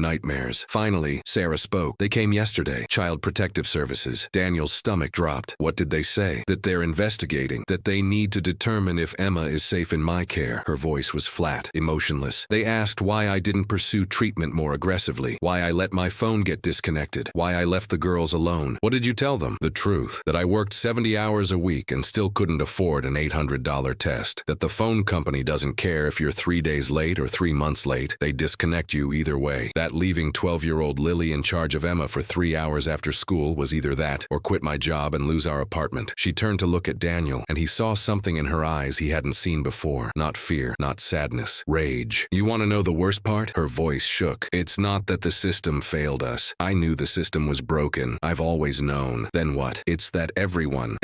nightmares. Finally, Sarah spoke. They came yesterday. Child Protective Services. Daniel's stomach dropped. What did they say? That they're investigating. That they need to determine if Emma is safe in my care. Her voice was flat, emotionless. They asked why I didn't pursue treatment more aggressively, why I let my phone get disconnected, why I left the girls alone. What did you tell them? The truth. That I worked 70 hours a week and still couldn't afford an $800 test. That the phone company doesn't care if you're 3 days late or 3 months late. They disconnect you either way. That leaving 12-year-old Lily in charge of Emma for 3 hours after school was either that or quit my job and lose our apartment. She turned to look at Daniel, and he saw something in her eyes he hadn't seen before. Not fear, not sadness, rage. You want to know the worst part? Her voice shook. It's not that the system failed us. I knew the system was broken. I've always known. Then what? It's that everyone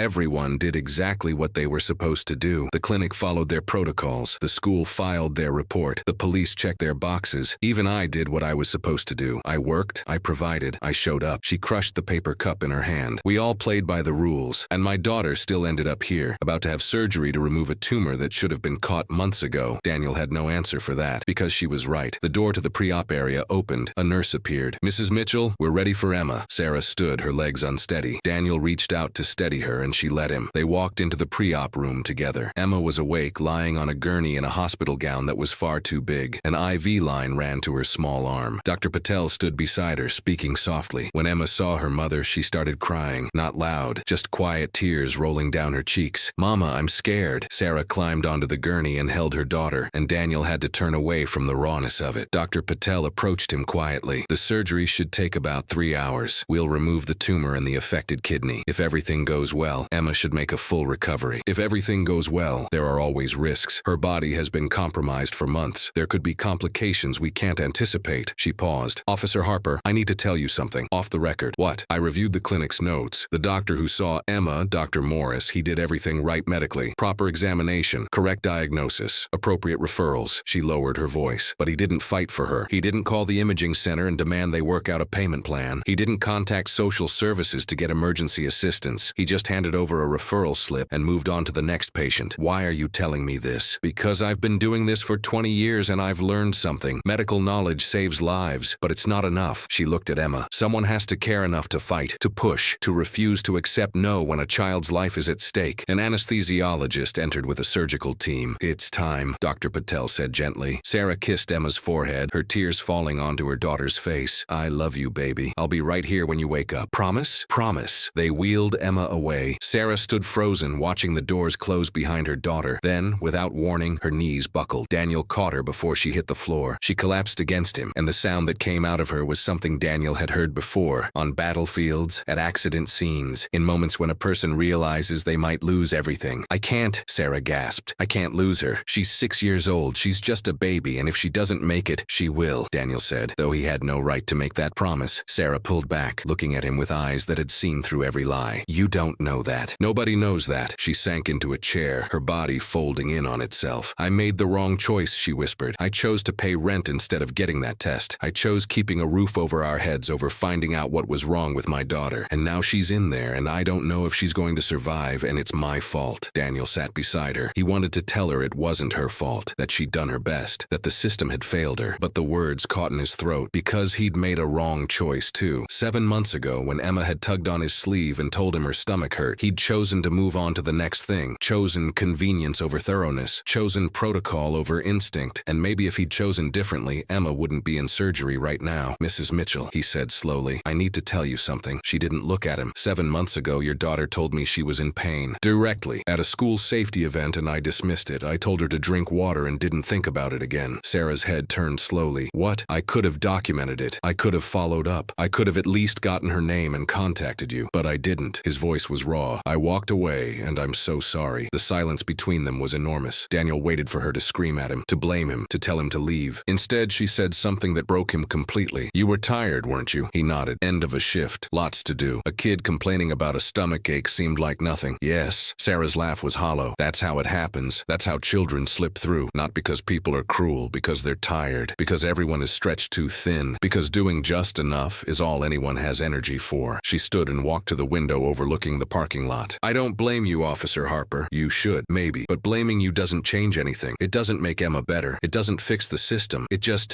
did exactly what they were supposed to do. The clinic followed their protocols. The school filed their report. The police checked their boxes. Even I did what I was supposed to do. I worked, I provided, I showed up. She crushed the paper cup in her hand. We all played by the rules, and my daughter still ended up here, about to have surgery to remove a tumor that should have been caught months ago. Daniel had no answer for that, because she was right. The door to the pre-op area opened. A nurse appeared. Mrs. Mitchell, we're ready for Emma. Sarah stood, her legs unsteady. Daniel reached out to steady her, and she let him. They walked into the pre-op room together. Emma was awake, lying on a gurney in a hospital gown that was far too big. An IV line ran to her small arm. Dr. Patel stood beside her, speaking softly. When Emma saw her mother, she started crying. Not loud, just quiet tears rolling down her cheeks. Mama, I'm scared. Sarah climbed onto the gurney and held her daughter, and Daniel had to turn away from the rawness of it. Dr. Patel approached him quietly. The surgery should take about 3 hours. We'll remove the tumor and the affected kidney. If everything goes well, Emma should make a full recovery. If everything goes well, there are always risks. Her body has been compromised for months. There could be complications we can't anticipate. She paused. Officer Harper, I need to tell you something. Off the record. What? I reviewed the clinic's notes. The doctor who saw Emma, Dr. Morris, he did everything right medically. Proper examination, correct diagnosis, appropriate referrals. She lowered her voice. But he didn't fight for her. He didn't call the imaging center and demand they work out a payment plan. He didn't contact social services to get emergency assistance. He just handed over a referral slip and moved on to the next patient. Why are you telling me this? Because I've been doing this for 20 years and I've learned something. Medical knowledge saves lives, but it's not enough. She looked at Emma. Someone has to care enough to fight, to push, to refuse to accept no when a child's life is at stake. An anesthesiologist entered with a surgical team. It's time, Dr. Patel said gently. Sarah kissed Emma's forehead, her tears falling onto her daughter's face. I love you, baby. I'll be right here when you wake up. Promise? Promise. They wheeled Emma away. Sarah stood frozen, watching the doors close behind her daughter. Then, without warning, her knees buckled. Daniel caught her before she hit the floor. She collapsed against him, and the sound that came out of her was something Daniel had heard before, on battlefields, at accident scenes, in moments when a person realizes they might lose everything. I can't, Sarah gasped. I can't lose her. She's 6 years old. She's just a baby, and if she doesn't make it, she will, Daniel said. Though he had no right to make that promise, Sarah pulled back, looking at him with eyes that had seen through every lie. You don't know that. Nobody knows that. She sank into a chair, her body folding in on itself. I made the wrong choice, she whispered. I chose to pay rent instead of getting that test. I chose keeping a roof over our heads over finding out what was wrong with my daughter. And now she's in there, and I don't know if she's going to survive, and it's my fault. Daniel sat beside her. He wanted to tell her it wasn't her fault, that she'd done her best, that the system had failed her, but the words caught in his throat because he'd made a wrong choice too. 7 months ago, when Emma had tugged on his sleeve and told him her stomach hurt, he'd chosen to move on to the next thing, chosen convenience over thoroughness, chosen protocol over instinct, and maybe if he'd chosen differently, Emma wouldn't be in surgery right now. Mrs. Mitchell, he said slowly, I need to tell you something. She didn't look at him. 7 months ago, your daughter told me she was in pain. Directly, at a school safety event, and I dismissed it. I told her to drink water and didn't think about it again. Sarah's head turned slowly. What? I could have documented it. I could have followed up. I could have at least gotten her name and contacted you, but I didn't. His voice was raw. I walked away, and I'm so sorry. The silence between them was enormous. Daniel waited for her to scream at him, to blame him, to tell him to leave. Instead, she said something that broke him completely. You were tired, weren't you? He nodded. End of a shift. Lots to do. A kid complaining about a stomach ache seemed like nothing. Yes. Sarah's laugh was hollow. That's how it happens. That's how children slip through. Not because people are cruel, because they're tired, because everyone is stretched too thin, because doing just enough is all anyone has energy for. She stood and walked to the window overlooking the parking lot. I don't blame you, Officer Harper. Harper. You should, maybe. But blaming you doesn't change anything. It doesn't make Emma better. It doesn't fix the system.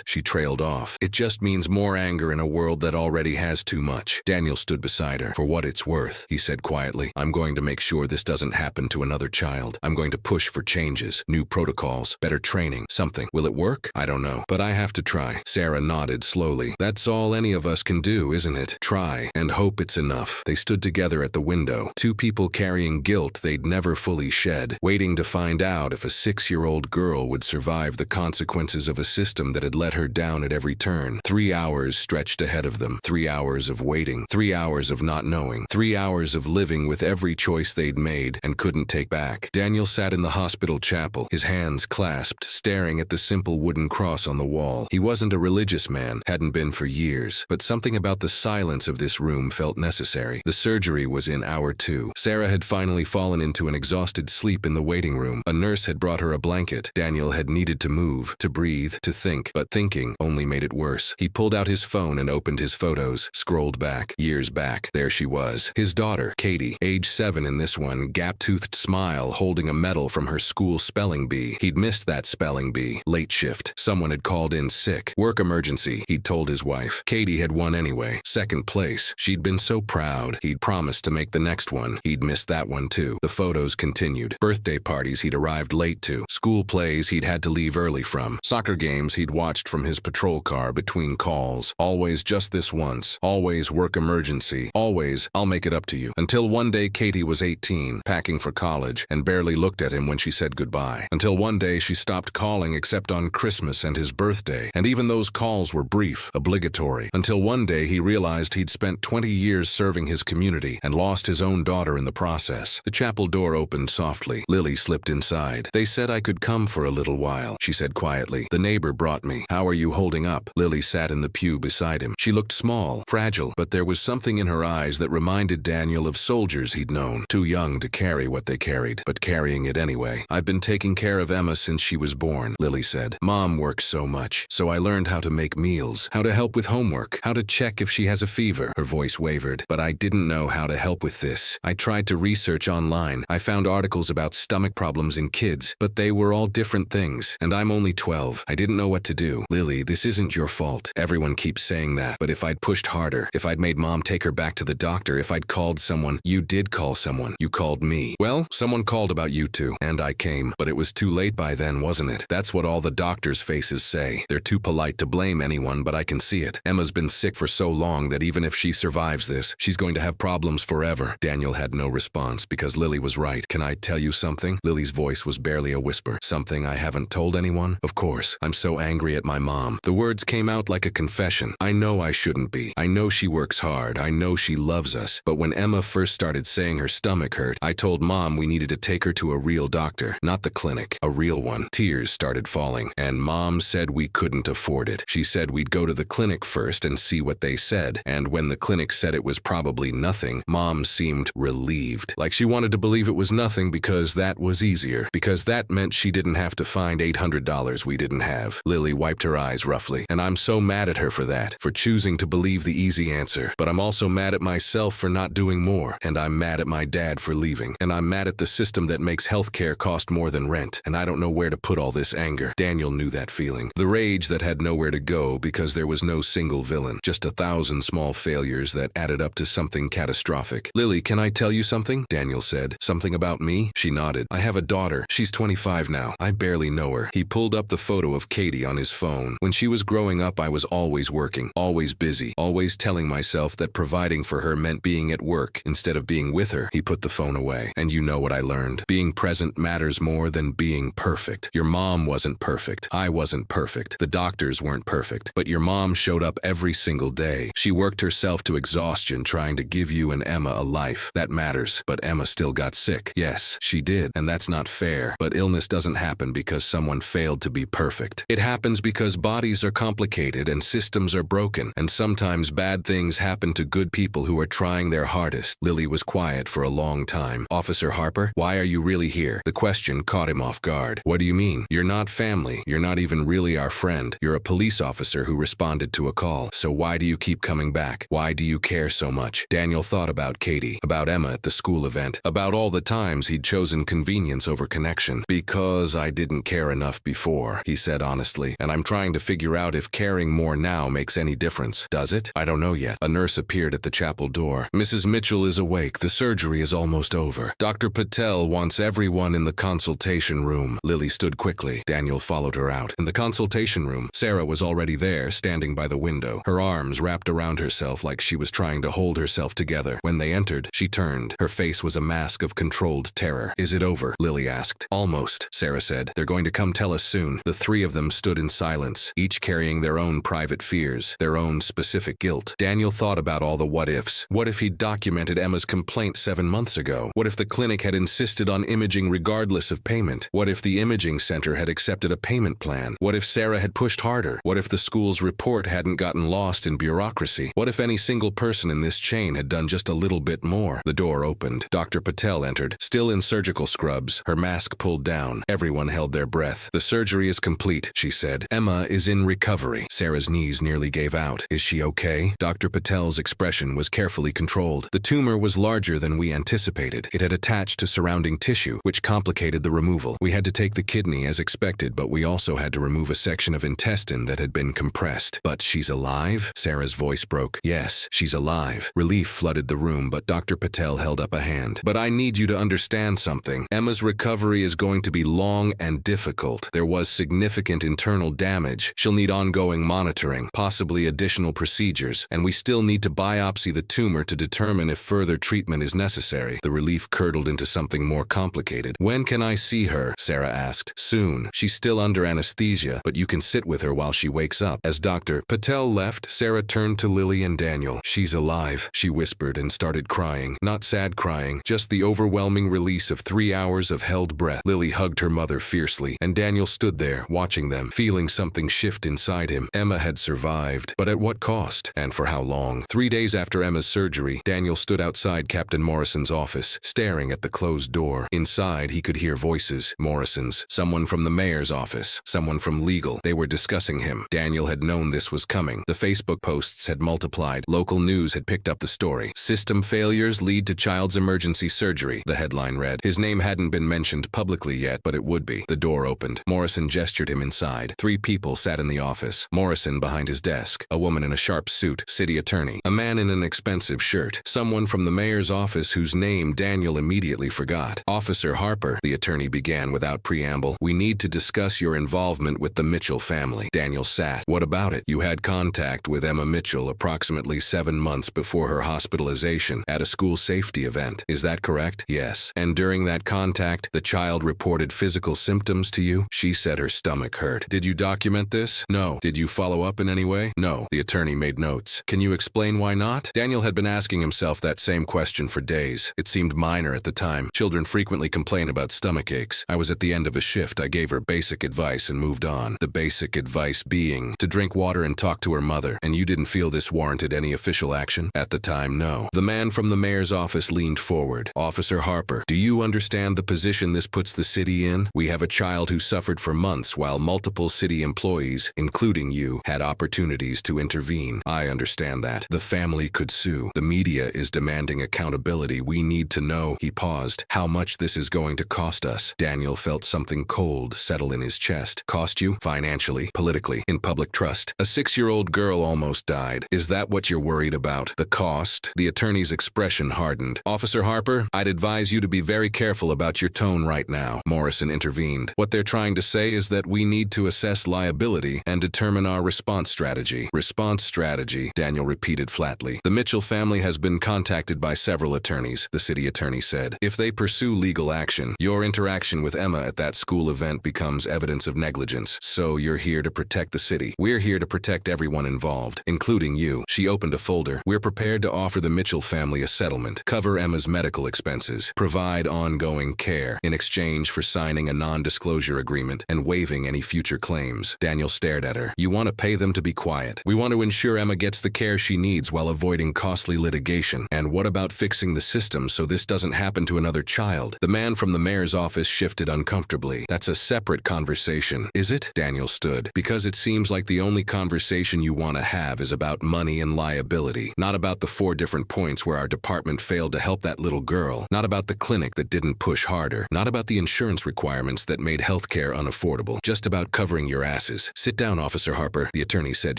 She trailed off. It just means more anger in a world that already has too much. Daniel stood beside her. For what it's worth, he said quietly, I'm going to make sure this doesn't happen to another child. I'm going to push for changes, new protocols, better training, something. Will it work? I don't know, but I have to try. Sarah nodded slowly. That's all any of us can do, isn't it? Try and hope it's enough. They stood together at the window, two people carrying guilt they'd never fully shed, waiting to find out if a 6-year-old girl would survive the consequences of a system that had let her down at every turn. 3 hours stretched ahead of them. 3 hours of waiting. 3 hours of not knowing. 3 hours of living with every choice they'd made and couldn't take back. Daniel sat in the hospital chapel, his hands clasped, staring at the simple wooden cross on the wall. He wasn't a religious man, hadn't been for years, but something about the silence of this room felt necessary. The surgery was in hour 2. Sarah had finally fallen into an exhausted sleep in the waiting room. A nurse had brought her a blanket. Daniel had needed to move, to breathe, to think, but thinking only made it worse. He pulled out his phone and opened his photos, scrolled back, years back. There she was, his daughter, Katie, age 7 in this one, gap-toothed smile, holding a medal from her school spelling bee. He'd missed that spelling bee. Late shift. Someone had called in sick. Work emergency, he'd told his wife. Katie had won anyway. 2nd place. She'd been so proud. He'd promised to make the next one. He'd missed that one too. The photos continued. Birthday parties he'd arrived late to. School plays he'd had to leave early from. Soccer games he'd watched from his patrol car between calls. Always just this once. Always work emergency. Always, I'll make it up to you. Until one day Katie was 18, packing for college, and barely looked at him when she said goodbye. Until one day she stopped calling except on Christmas and his birthday, and even those calls were brief, obligatory. Until one day he realized he'd spent 20 years serving his community and lost his own daughter in the process. The chapel door opened softly. Lily slipped inside. They said I could come for a little while, she said quietly. The neighbor brought me. How are you holding up? Lily sat in the pew beside him. She looked small, fragile, but there was something in her eyes that reminded Daniel of soldiers he'd known, too young to carry what they carried, but carrying it anyway. I've been taking care of Emma since she was born, Lily said. Mom works so much, so I learned how to make meals, how to help with homework, how to check if she has a fever. Her voice wavered. But I didn't know how to help with this. I tried to research online. I found articles about stomach problems in kids, but they were all different things, and I'm only 12. I didn't know what to do. Lily, this isn't your fault. Everyone keeps saying that, but if I'd pushed harder, if I'd made Mom take her back to the doctor, if I'd called someone. You did call someone. You called me. Well, someone called about you two, and I came, but it was too late by then, wasn't it? That's what all the doctors' faces say. They're too polite to blame anyone, but I can see it. Emma's been sick for so long that even if she survives this, she's going to have problems forever. Daniel had no response because Lily was right. Can I tell you something? Lily's voice was barely a whisper. Something I haven't told anyone? Of course. I'm so angry at my mom. The words came out like a confession. I know I shouldn't be. I know she works hard. I know she loves us. But when Emma first started saying her stomach hurt, I told Mom we needed to take her to a real doctor, not the clinic, a real one. Tears started falling, and Mom said we couldn't afford it. She said we'd go to the clinic first and see what they said, and when the clinic said it was probably nothing, Mom seemed relieved, like she wanted to believe it was nothing because that was easier, because that meant she didn't have to find $800 we didn't have. Lily wiped her eyes roughly, and I'm so mad at her for that, for choosing to believe the easy answer, but I'm also mad at myself for not doing more, and I'm mad at my dad for leaving, and I'm mad at the system that makes healthcare cost more than rent, and I don't know where to put all this anger. Daniel knew that feeling, the rage that had nowhere to go because there was no single villain, just 1,000 small failures that added up to something catastrophic. Lily, can I tell you something? Daniel said. Something about me? She nodded. I have a daughter. She's 25 now. I barely know her. He pulled up the photo of Katie on his phone. When she was growing up, I was always working, always busy, always telling myself that providing for her meant being at work instead of being with her. He put the phone away. And you know what I learned. Being present matters more than being perfect. Your mom wasn't perfect. I wasn't perfect. The doctors weren't perfect. But your mom showed up every single day. She worked herself to exhaustion trying to give you and Emma a life. That matters. But Emma still got sick. Yes, she did. And that's not fair. But illness doesn't happen because someone failed to be perfect. It happens because bodies are complicated and systems are broken. And sometimes bad things happen to good people who are trying their hardest. Lily was quiet for a long time. Officer Harper, why are you really here? The question caught him off guard. What do you mean? You're not family. You're not even really our friend. You're a police officer who responded to a call. So why do you keep coming back? Why do you care so much? Daniel thought about Katie, about Emma at the school event, about all the time times he'd chosen convenience over connection. Because I didn't care enough before, he said honestly, and I'm trying to figure out if caring more now makes any difference. Does it? I don't know yet. A nurse appeared at the chapel door. Mrs. Mitchell is awake. The surgery is almost over. Dr. Patel wants everyone in the consultation room. Lily stood quickly. Daniel followed her out. In the consultation room, Sarah was already there, standing by the window, her arms wrapped around herself like she was trying to hold herself together. When they entered, she turned. Her face was a mask of controlled terror. Is it over? Lily asked. Almost, Sarah said. They're going to come tell us soon. The three of them stood in silence, each carrying their own private fears, their own specific guilt. Daniel thought about all the what-ifs. What if he'd documented Emma's complaint 7 months ago? What if the clinic had insisted on imaging regardless of payment? What if the imaging center had accepted a payment plan? What if Sarah had pushed harder? What if the school's report hadn't gotten lost in bureaucracy? What if any single person in this chain had done just a little bit more? The door opened. Dr. Patel entered, still in surgical scrubs, her mask pulled down. Everyone held their breath. The surgery is complete, she said. Emma is in recovery. Sarah's knees nearly gave out. Is she okay? Dr. Patel's expression was carefully controlled. The tumor was larger than we anticipated. It had attached to surrounding tissue, which complicated the removal. We had to take the kidney as expected, but we also had to remove a section of intestine that had been compressed. But she's alive? Sarah's voice broke. Yes, she's alive. Relief flooded the room, but Dr. Patel held up a hand. But I need you to understand something. Emma's recovery is going to be long and difficult. There was significant internal damage. She'll need ongoing monitoring, possibly additional procedures, and we still need to biopsy the tumor to determine if further treatment is necessary. The relief curdled into something more complicated. When can I see her? Sarah asked. Soon. She's still under anesthesia, but you can sit with her while she wakes up. As Dr. Patel left, Sarah turned to Lily and Daniel. She's alive, she whispered and started crying. Not sad crying, just the overwhelming release of 3 hours of held breath. Lily hugged her mother fiercely, and Daniel stood there, watching them, feeling something shift inside him. Emma had survived, but at what cost? And for how long? 3 days after Emma's surgery, Daniel stood outside Captain Morrison's office, staring at the closed door. Inside, he could hear voices. Morrison's, someone from the mayor's office, someone from legal. They were discussing him. Daniel had known this was coming. The Facebook posts had multiplied. Local news had picked up the story. System failures lead to child's emergency surgery, the headline read. His name hadn't been mentioned publicly yet, but it would be. The door opened. Morrison gestured him inside. 3 people sat in the office. Morrison behind his desk. A woman in a sharp suit, city attorney. A man in an expensive shirt. Someone from the mayor's office whose name Daniel immediately forgot. Officer Harper, the attorney began without preamble. We need to discuss your involvement with the Mitchell family. Daniel sat. What about it? You had contact with Emma Mitchell approximately 7 months before her hospitalization at a school safety event. Is that correct? Yes. And during that contact, the child reported physical symptoms to you? She said her stomach hurt. Did you document this? No. Did you follow up in any way? No. The attorney made notes. Can you explain why not? Daniel had been asking himself that same question for days. It seemed minor at the time. Children frequently complain about stomach aches. I was at the end of a shift. I gave her basic advice and moved on. The basic advice being to drink water and talk to her mother. And you didn't feel this warranted any official action? At the time, no. The man from the mayor's office leaned forward. Officer Harper, do you understand the position this puts the city in? We have a child who suffered for months while multiple city employees, including you, had opportunities to intervene. I understand that. The family could sue. The media is demanding accountability. We need to know, he paused, how much this is going to cost us. Daniel felt something cold settle in his chest. Cost you? Financially, politically, in public trust. A 6-year-old girl almost died. Is that what you're worried about? The cost? The attorney's expression hardened. Officer Harper, I'd advise you to be very careful about your tone right now. Morrison intervened. What they're trying to say is that we need to assess liability and determine our response strategy. Response strategy, Daniel repeated flatly. The Mitchell family has been contacted by several attorneys, the city attorney said. If they pursue legal action, your interaction with Emma at that school event becomes evidence of negligence. So you're here to protect the city. We're here to protect everyone involved, including you. She opened a folder. We're prepared to offer the Mitchell family a settlement, cover Emma's medical expenses, provide ongoing care in exchange for signing a non-disclosure agreement and waiving any future claims. Daniel stared at her. You want to pay them to be quiet. We want to ensure Emma gets the care she needs while avoiding costly litigation. And what about fixing the system so this doesn't happen to another child? The man from the mayor's office shifted uncomfortably. That's a separate conversation, is it? Daniel stood. Because it seems like the only conversation you want to have is about money and liability, not about the 4 different points where our department failed to help that little girl, not about the the clinic that didn't push harder, not about the insurance requirements that made healthcare unaffordable, just about covering your asses. Sit down, Officer Harper, the attorney said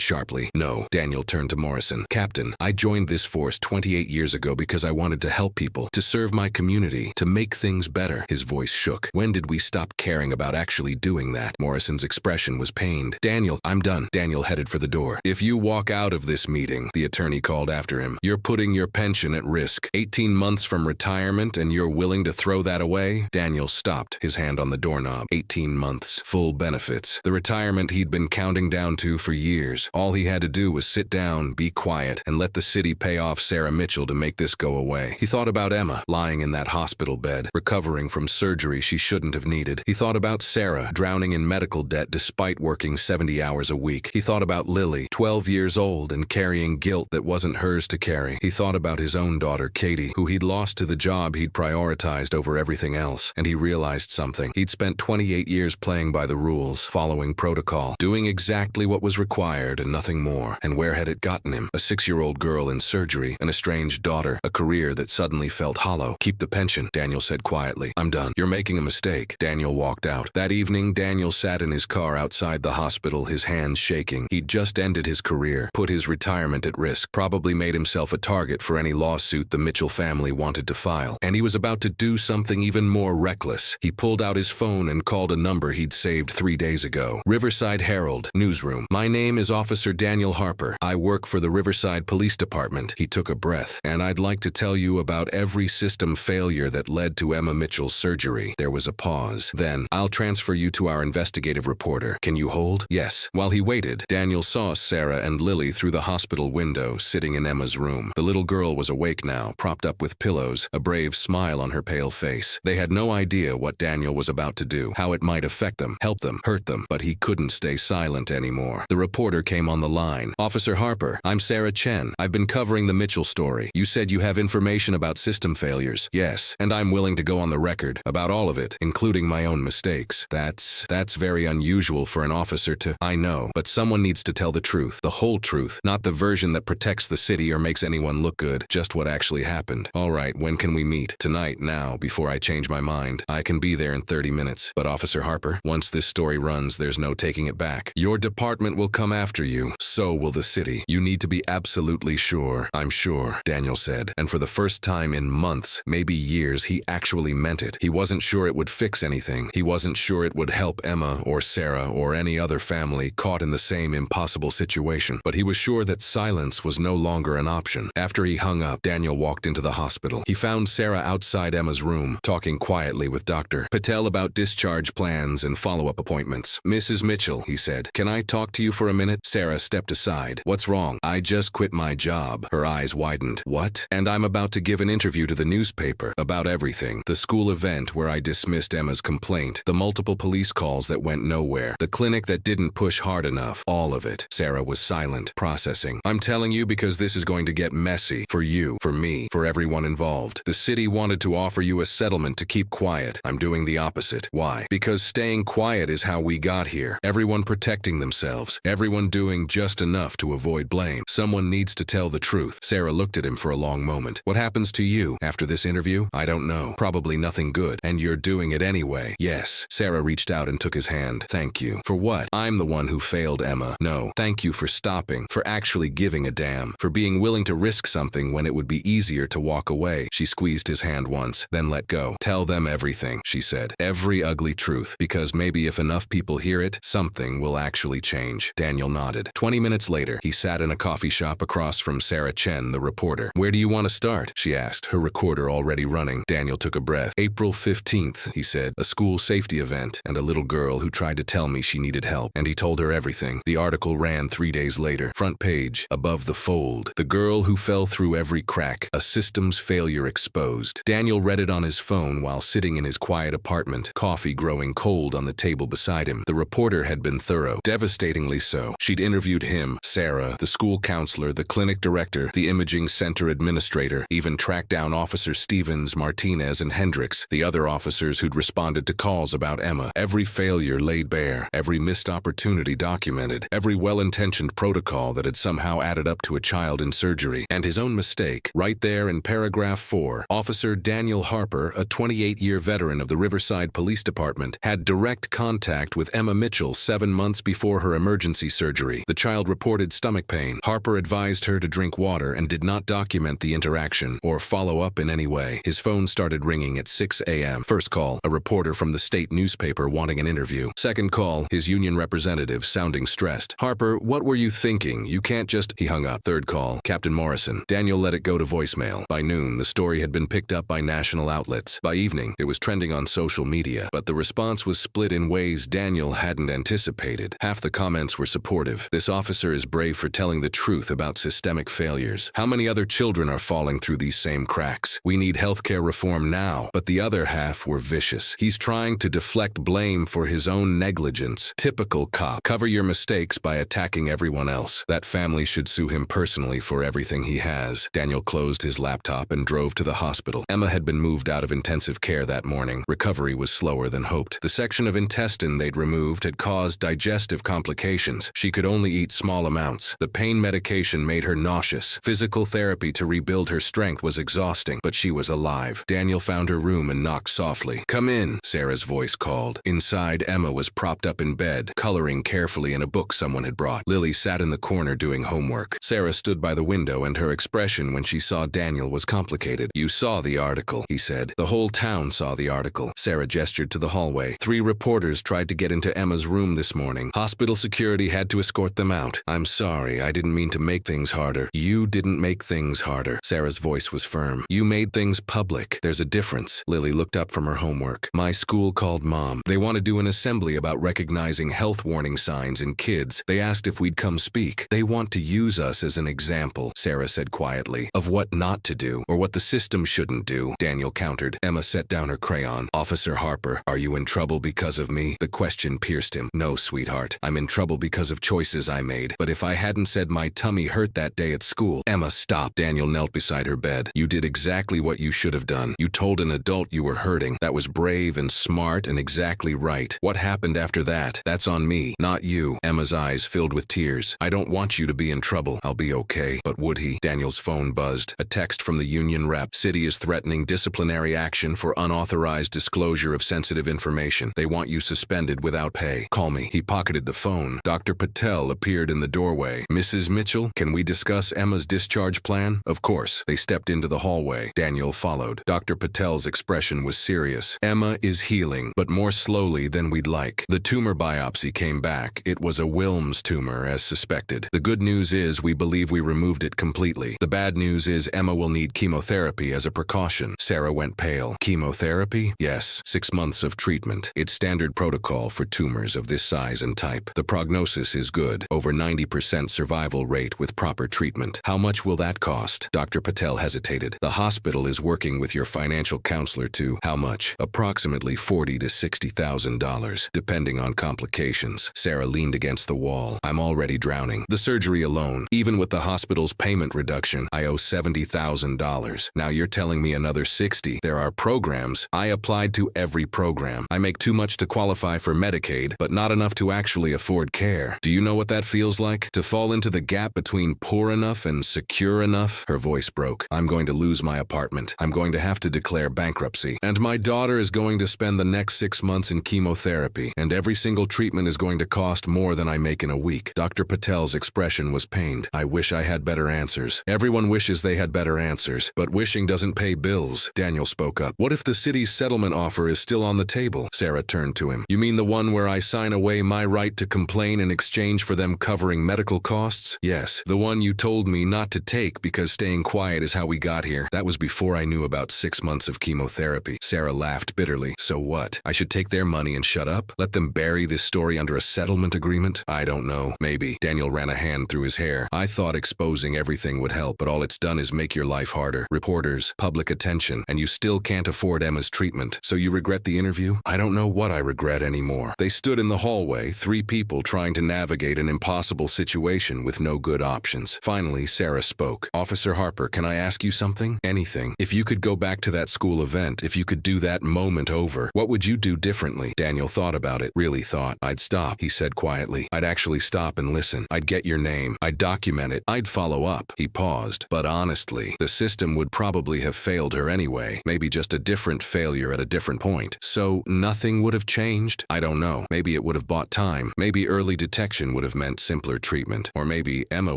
sharply. No, Daniel turned to Morrison. Captain, I joined this force 28 years ago because I wanted to help people, to serve my community, to make things better. His voice shook. When did we stop caring about actually doing that? Morrison's expression was pained. Daniel, I'm done. Daniel headed for the door. If you walk out of this meeting, the attorney called after him, you're putting your pension at risk. 18 months from retirement and you're willing to throw that away? Daniel stopped, his hand on the doorknob. 18 months, full benefits. The retirement he'd been counting down to for years. All he had to do was sit down, be quiet, and let the city pay off Sarah Mitchell to make this go away. He thought about Emma, lying in that hospital bed, recovering from surgery she shouldn't have needed. He thought about Sarah, drowning in medical debt despite working 70 hours a week. He thought about Lily, 12 years old and carrying guilt that wasn't hers to carry. He thought about his own daughter, Katie, who he'd lost to the job he'd prioritized over everything else. And he realized something. He'd spent 28 years playing by the rules, following protocol, doing exactly what was required and nothing more. And where had it gotten him? A 6-year-old girl in surgery, an estranged daughter, a career that suddenly felt hollow. Keep the pension, Daniel said quietly. I'm done. You're making a mistake. Daniel walked out. That evening, Daniel sat in his car outside the hospital, his hands shaking. He'd just ended his career, put his retirement at risk, probably made himself a target for any lawsuit the Mitchell family wanted to file. And he was about to do something even more reckless. He pulled out his phone and called a number he'd saved 3 days ago. Riverside Herald, newsroom. My name is Officer Daniel Harper. I work for the Riverside Police Department. He took a breath. And I'd like to tell you about every system failure that led to Emma Mitchell's surgery. There was a pause. Then, I'll transfer you to our investigative reporter. Can you hold? Yes. While he waited, Daniel saw Sarah and Lily through the hospital window, sitting in Emma's room. The little girl was awake now, propped up with pillows, a brave smile on her pale face. They had no idea what Daniel was about to do, how it might affect them, help them, hurt them, but he couldn't stay silent anymore. The reporter came on the line. Officer Harper, I'm Sarah Chen. I've been covering the Mitchell story. You said you have information about system failures. Yes, and I'm willing to go on the record about all of it, including my own mistakes. That's very unusual for an officer to... I know, but someone needs to tell the truth, the whole truth, not the version that protects the city or makes anyone look good, just what actually happened. All right, when can we meet? Tonight, now, before I change my mind. I can be there in 30 minutes. But Officer Harper, once this story runs, there's no taking it back. Your department will come after you. So will the city. You need to be absolutely sure. I'm sure, Daniel said. And for the first time in months, maybe years, he actually meant it. He wasn't sure it would fix anything. He wasn't sure it would help Emma or Sarah or any other family caught in the same impossible situation. But he was sure that silence was no longer an option. After he hung up, Daniel walked into the hospital. He found Sarah outside Emma's room, talking quietly with Dr. Patel about discharge plans and follow-up appointments. Mrs. Mitchell, he said, can I talk to you for a minute? Sarah stepped aside. What's wrong? I just quit my job. Her eyes widened. What? And I'm about to give an interview to the newspaper about everything. The school event where I dismissed Emma's complaint, the multiple police calls that went nowhere, the clinic that didn't push hard enough, all of it. Sarah was silent, processing. I'm telling you because this is going to get messy. For you, for me, for everyone involved. The city wanted to offer you a settlement to keep quiet. I'm doing the opposite. Why? Because staying quiet is how we got here. Everyone protecting themselves. Everyone doing just enough to avoid blame. Someone needs to tell the truth. Sarah looked at him for a long moment. What happens to you after this interview? I don't know. Probably nothing good. And you're doing it anyway. Yes. Sarah reached out and took his hand. Thank you. For what? I'm the one who failed Emma. No. Thank you for stopping. For actually giving a damn. For being willing to risk something when it would be easier to walk away. She squeezed his hand once, then let go. Tell them everything, she said. Every ugly truth. Because maybe if enough people hear it, something will actually change. Daniel nodded. 20 minutes later, he sat in a coffee shop across from Sarah Chen, the reporter. Where do you want to start? She asked, her recorder already running. Daniel took a breath. April 15th, he said. A school safety event, and a little girl who tried to tell me she needed help. And he told her everything. The article ran 3 days later. Front page, above the fold. The girl who fell through every crack. A systems failure exposed. Daniel read it on his phone while sitting in his quiet apartment, coffee growing cold on the table beside him. The reporter had been thorough, devastatingly so. She'd interviewed him, Sarah, the school counselor, the clinic director, the imaging center administrator, even tracked down Officer Stevens, Martinez, and Hendricks, the other officers who'd responded to calls about Emma. Every failure laid bare, every missed opportunity documented, every well-intentioned protocol that had somehow added up to a child in surgery, and his own mistake. Right there in paragraph 4, Officer Daniel Harper, a 28-year veteran of the Riverside Police Department, had direct contact with Emma Mitchell 7 months before her emergency surgery. The child reported stomach pain. Harper advised her to drink water and did not document the interaction or follow up in any way. His phone started ringing at 6 a.m. First call, a reporter from the state newspaper wanting an interview. Second call, his union representative sounding stressed. Harper, what were you thinking? You can't just... He hung up. Third call, Captain Morrison. Daniel let it go to voicemail. By noon, the story had been picked up by national outlets. By evening, it was trending on social media, but the response was split in ways Daniel hadn't anticipated. Half the comments were supportive. This officer is brave for telling the truth about systemic failures. How many other children are falling through these same cracks? We need healthcare reform now. But the other half were vicious. He's trying to deflect blame for his own negligence. Typical cop. Cover your mistakes by attacking everyone else. That family should sue him personally for everything he has. Daniel closed his laptop and drove to the hospital. Emma had been moved out of intensive care that morning. Recovery was slower than hoped. The section of intestine they'd removed had caused digestive complications. She could only eat small amounts. The pain medication made her nauseous. Physical therapy to rebuild her strength was exhausting, but she was alive. Daniel found her room and knocked softly. "Come in," Sarah's voice called. Inside, Emma was propped up in bed, coloring carefully in a book someone had brought. Lily sat in the corner doing homework. Sarah stood by the window, and her expression when she saw Daniel was complicated. "You saw the article," he said. "The whole town saw the article." Sarah gestured to the hallway. 3 reporters tried to get into Emma's room this morning. Hospital security had to escort them out. "I'm sorry, I didn't mean to make things harder." "You didn't make things harder." Sarah's voice was firm. "You made things public. There's a difference." Lily looked up from her homework. "My school called Mom. They want to do an assembly about recognizing health warning signs in kids. They asked if we'd come speak. They want to use us as an example," Sarah said quietly, "of what not to do, or what the system shouldn't do." Daniel countered. Emma set down her crayon. "Officer Harper, are you in trouble because of me?" The question pierced him. "No, sweetheart. I'm in trouble because of choices I made. But if I hadn't said my tummy hurt that day at school..." "Emma, stop." Daniel knelt beside her bed. "You did exactly what you should have done. You told an adult you were hurting. That was brave and smart and exactly right. What happened after that? That's on me, not you." Emma's eyes filled with tears. "I don't want you to be in trouble. I'll be okay." But would he? Daniel's phone buzzed. A text from the union rep. "City is threatening disciplinary action for unauthorized disclosure of sensitive information. They want you suspended without pay. Call me." He pocketed the phone. Dr. Patel appeared in the doorway. "Mrs. Mitchell, can we discuss Emma's discharge plan?" "Of course." They stepped into the hallway. Daniel followed. Dr. Patel's expression was serious. "Emma is healing, but more slowly than we'd like. The tumor biopsy came back. It was a Wilms tumor, as suspected. The good news is we believe we removed it completely. The bad news is Emma will need chemotherapy as a precaution." Sarah went pale. "Chemotherapy?" "Yes. 6 months of treatment. It's standard protocol for tumors of this size and type. The prognosis is good. Over 90% survival rate with proper treatment." "How much will that cost?" Dr. Patel hesitated. "The hospital is working with your financial counselor to..." "How much?" "Approximately $40,000 to $60,000, depending on complications." Sarah leaned against the wall. "I'm already drowning. The surgery alone, even with the hospital's payment reduction, I owe $70,000. Now you're telling me another 60. There are programs. I applied to every program. I make too much to qualify for Medicaid, but not enough to actually afford care. Do you know what that feels like? To fall into the gap between poor enough and secure enough?" Her voice broke. "I'm going to lose my apartment. I'm going to have to declare bankruptcy. And my daughter is going to spend the next 6 months in chemotherapy, and every single treatment is going to cost more than I make in a week." Dr. Patel's expression was pained. "I wish I had better answers." "Everyone wishes they had better answers, but wishing doesn't pay bills." Daniel spoke up. "What if the city's settlement offer is still on the table?" Sarah turned to him. "You mean the one where I sign away my right to complain in exchange for them covering medical costs?" "Yes. The one you told me not to take because staying quiet is how we got here. That was before I knew about 6 months of chemotherapy." Sarah laughed bitterly. "So what? I should take their money and shut up? Let them bury this story under a settlement agreement? I don't know. Maybe." Daniel ran a hand through his hair. "I thought exposing everything would help, but all it's done is make your life harder. Reporters, public attention, and you still can't afford Emma's treatment. So you regret the interview?" "I don't know what I regret anymore." They stood in the hallway, 3 people trying to navigate an impossible situation with no good options. Finally, Sarah spoke. "Officer Harper, can I ask you something?" "Anything. If you could go back to that school event, if you could do that moment over, what would you do differently?" Daniel thought about it. Really thought. "I'd stop," he said quietly. "I'd actually stop and listen. I'd get your name. I'd document it. I'd follow up." He paused. "But honestly, the system would probably have failed failed her anyway. Maybe just a different failure at a different point. So nothing would have changed? I don't know. Maybe it would have bought time. Maybe early detection would have meant simpler treatment. Or maybe Emma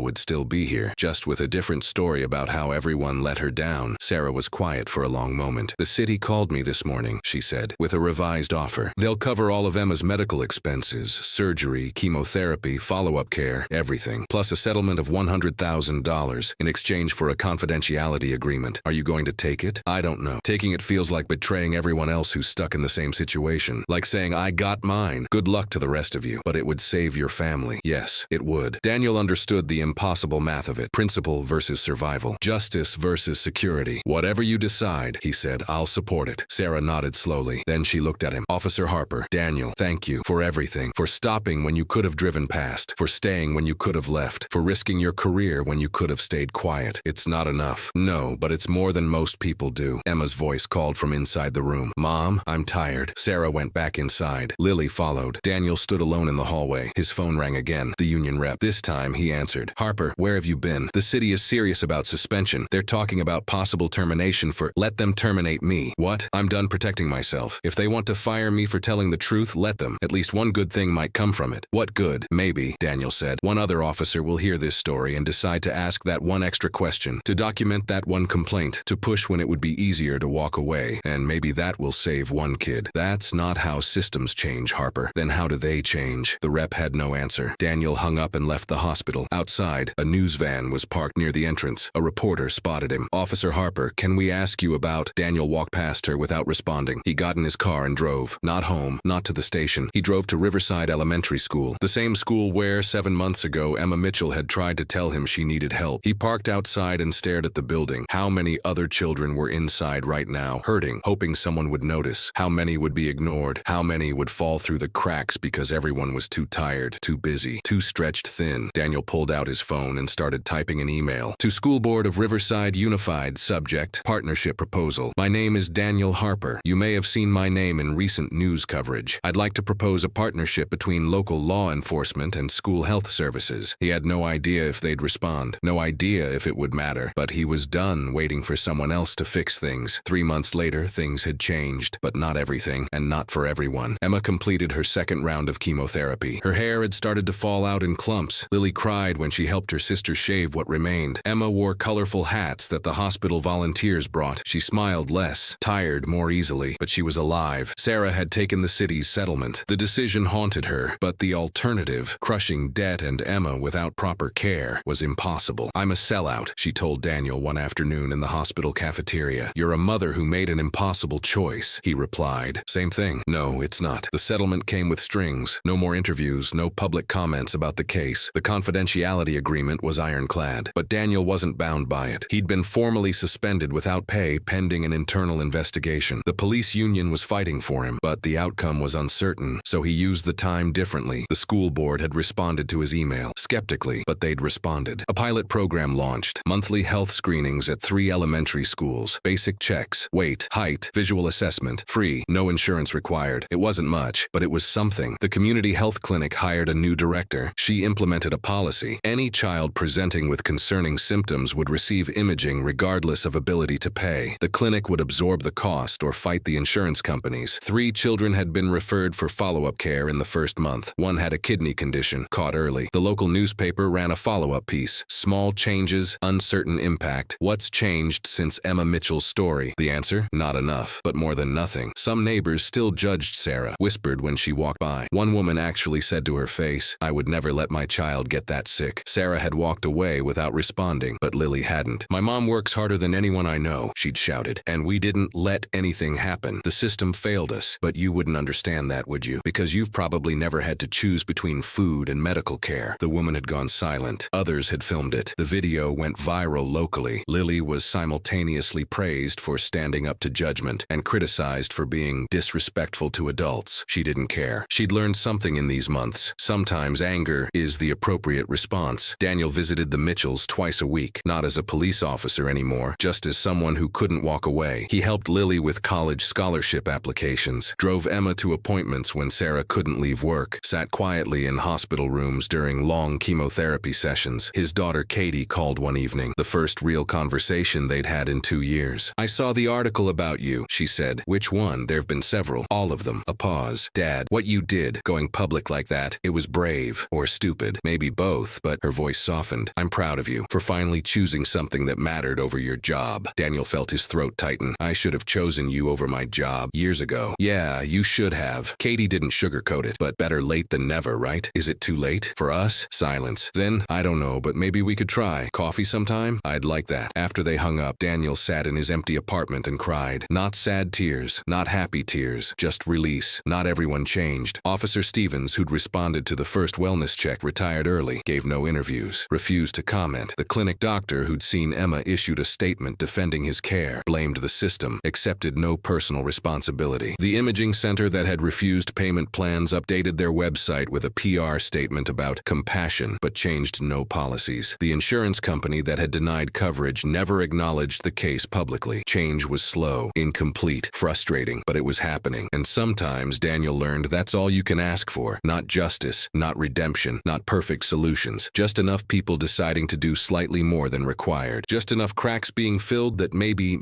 would still be here, just with a different story about how everyone let her down. Sarah was quiet for a long moment. The city called me this morning, she said, with a revised offer. They'll cover all of Emma's medical expenses, surgery, chemotherapy, follow-up care, everything, plus a settlement of $100,000 in exchange for a confidentiality agreement. Are you going to take it? I don't know. Taking it feels like betraying everyone else who's stuck in the same situation. Like saying, I got mine. Good luck to the rest of you. But it would save your family. Yes, it would. Daniel understood the impossible math of it. Principle versus survival. Justice versus security. Whatever you decide, he said, I'll support it. Sarah nodded slowly. Then she looked at him. Officer Harper, Daniel, thank you for everything. For stopping when you could have driven past. For staying when you could have left. For risking your career when you could have stayed quiet. It's not enough. No, but it's more than most people do. Emma's voice called from inside the room. Mom, I'm tired. Sarah went back inside. Lily followed. Daniel stood alone in the hallway. His phone rang again. The union rep. This time, he answered. Harper, where have you been? The city is serious about suspension. They're talking about possible termination for... Let them terminate me. What? I'm done protecting myself. If they want to fire me for telling the truth, let them. At least one good thing might come from it. What good? Maybe, Daniel said. One other officer will hear this story and decide to ask that one extra question, to document that one complaint, to push when it would be easier to walk away, and maybe that will save one kid. That's not how systems change, Harper. Then how do they change? The rep had no answer. Daniel hung up and left the hospital. Outside, a news van was parked near the entrance. A reporter spotted him. Officer Harper, can we ask you about... Daniel walked past her without responding. He got in his car and drove. Not home, not to the station. He drove to Riverside Elementary School, the same school where, 7 months ago, Emma Mitchell had tried to tell him she needed help. He parked outside and stared at the building. How many other children were inside right now, hurting, hoping someone would notice? How many would be ignored? How many would fall through the cracks because everyone was too tired, too busy, too stretched thin? Daniel pulled out his phone and started typing an email. To School Board of Riverside Unified, subject, partnership proposal. My name is Daniel Harper. You may have seen my name in recent news coverage. I'd like to propose a partnership between local law enforcement and school health services. He had no idea if they'd respond, no idea if it would matter, but he was done waiting for someone else to fix things. 3 months later, things had changed, but not everything, and not for everyone. Emma completed her second round of chemotherapy. Her hair had started to fall out in clumps. Lily cried when she helped her sister shave what remained. Emma wore colorful hats that the hospital volunteers brought. She smiled less, tired more easily, but she was alive. Sarah had taken the city's settlement. The decision haunted her, but the alternative, crushing debt and Emma without proper care, was impossible. I'm a sellout, she told Daniel one afternoon in the hospital cafeteria. You're a mother who made an impossible choice, he replied. Same thing. No, it's not. The settlement came with strings. No more interviews, no public comments about the case. The confidentiality agreement was ironclad, but Daniel wasn't bound by it. He'd been formally suspended without pay pending an internal investigation. The police union was fighting for him, but the outcome was uncertain, so he used the time differently. The school board had responded to his email, skeptically, but they'd responded. A pilot program launched. Monthly health screenings at 3 elementary schools. Basic checks, weight, height, visual assessment, free, no insurance required. It wasn't much, but it was something. The community health clinic hired a new director. She implemented a policy. Any child presenting with concerning symptoms would receive imaging regardless of ability to pay. The clinic would absorb the cost or fight the insurance companies. 3 children had been referred for follow-up care in the first month. One had a kidney condition, caught early. The local newspaper ran a follow-up piece. Small changes, uncertain impact. What's changed since Emma Mitchell's story? The answer? Not enough, but more than nothing. Some neighbors still judged Sarah, whispered when she walked by. One woman actually said to her face, I would never let my child get that sick. Sarah had walked away without responding, but Lily hadn't. My mom works harder than anyone I know, she'd shouted, and we didn't let anything happen. The system failed us, but you wouldn't understand that, would you? Because you've probably never had to choose between food and medical care. The woman had gone silent. Others had filmed it. The video went viral locally. Lily was simultaneously praised for standing up to judgment and criticized for being disrespectful to adults. She didn't care. She'd learned something in these months. Sometimes anger is the appropriate response. Daniel visited the Mitchells twice a week, not as a police officer anymore, just as someone who couldn't walk away. He helped Lily with college scholarship applications, drove Emma to appointments when Sarah couldn't leave work, sat quietly in hospital rooms during long chemotherapy sessions. His daughter Katie called one evening, the first real conversation they'd had in 2 2 years. I saw the article about you, she said. Which one? There've been several. All of them. A pause. Dad, what you did, going public like that, it was brave. Or stupid. Maybe both, but her voice softened. I'm proud of you for finally choosing something that mattered over your job. Daniel felt his throat tighten. I should have chosen you over my job years ago. Yeah, you should have. Katie didn't sugarcoat it, but better late than never, right? Is it too late? For us? Silence. Then, I don't know, but maybe we could try. Coffee sometime? I'd like that. After they hung up, Daniel sat in his empty apartment and cried. Not sad tears, not happy tears, just release. Not everyone changed. Officer Stevens, who'd responded to the first wellness check, retired early, gave no interviews, refused to comment. The clinic doctor who'd seen Emma issued a statement defending his care, blamed the system, accepted no personal responsibility. The imaging center that had refused payment plans updated their website with a PR statement about compassion, but changed no policies. The insurance company that had denied coverage never acknowledged the case publicly. Change was slow, incomplete, frustrating, but it was happening. And sometimes Daniel learned that's all you can ask for. Not justice, not redemption, not perfect solutions. Just enough people deciding to do slightly more than required. Just enough cracks being filled that maybe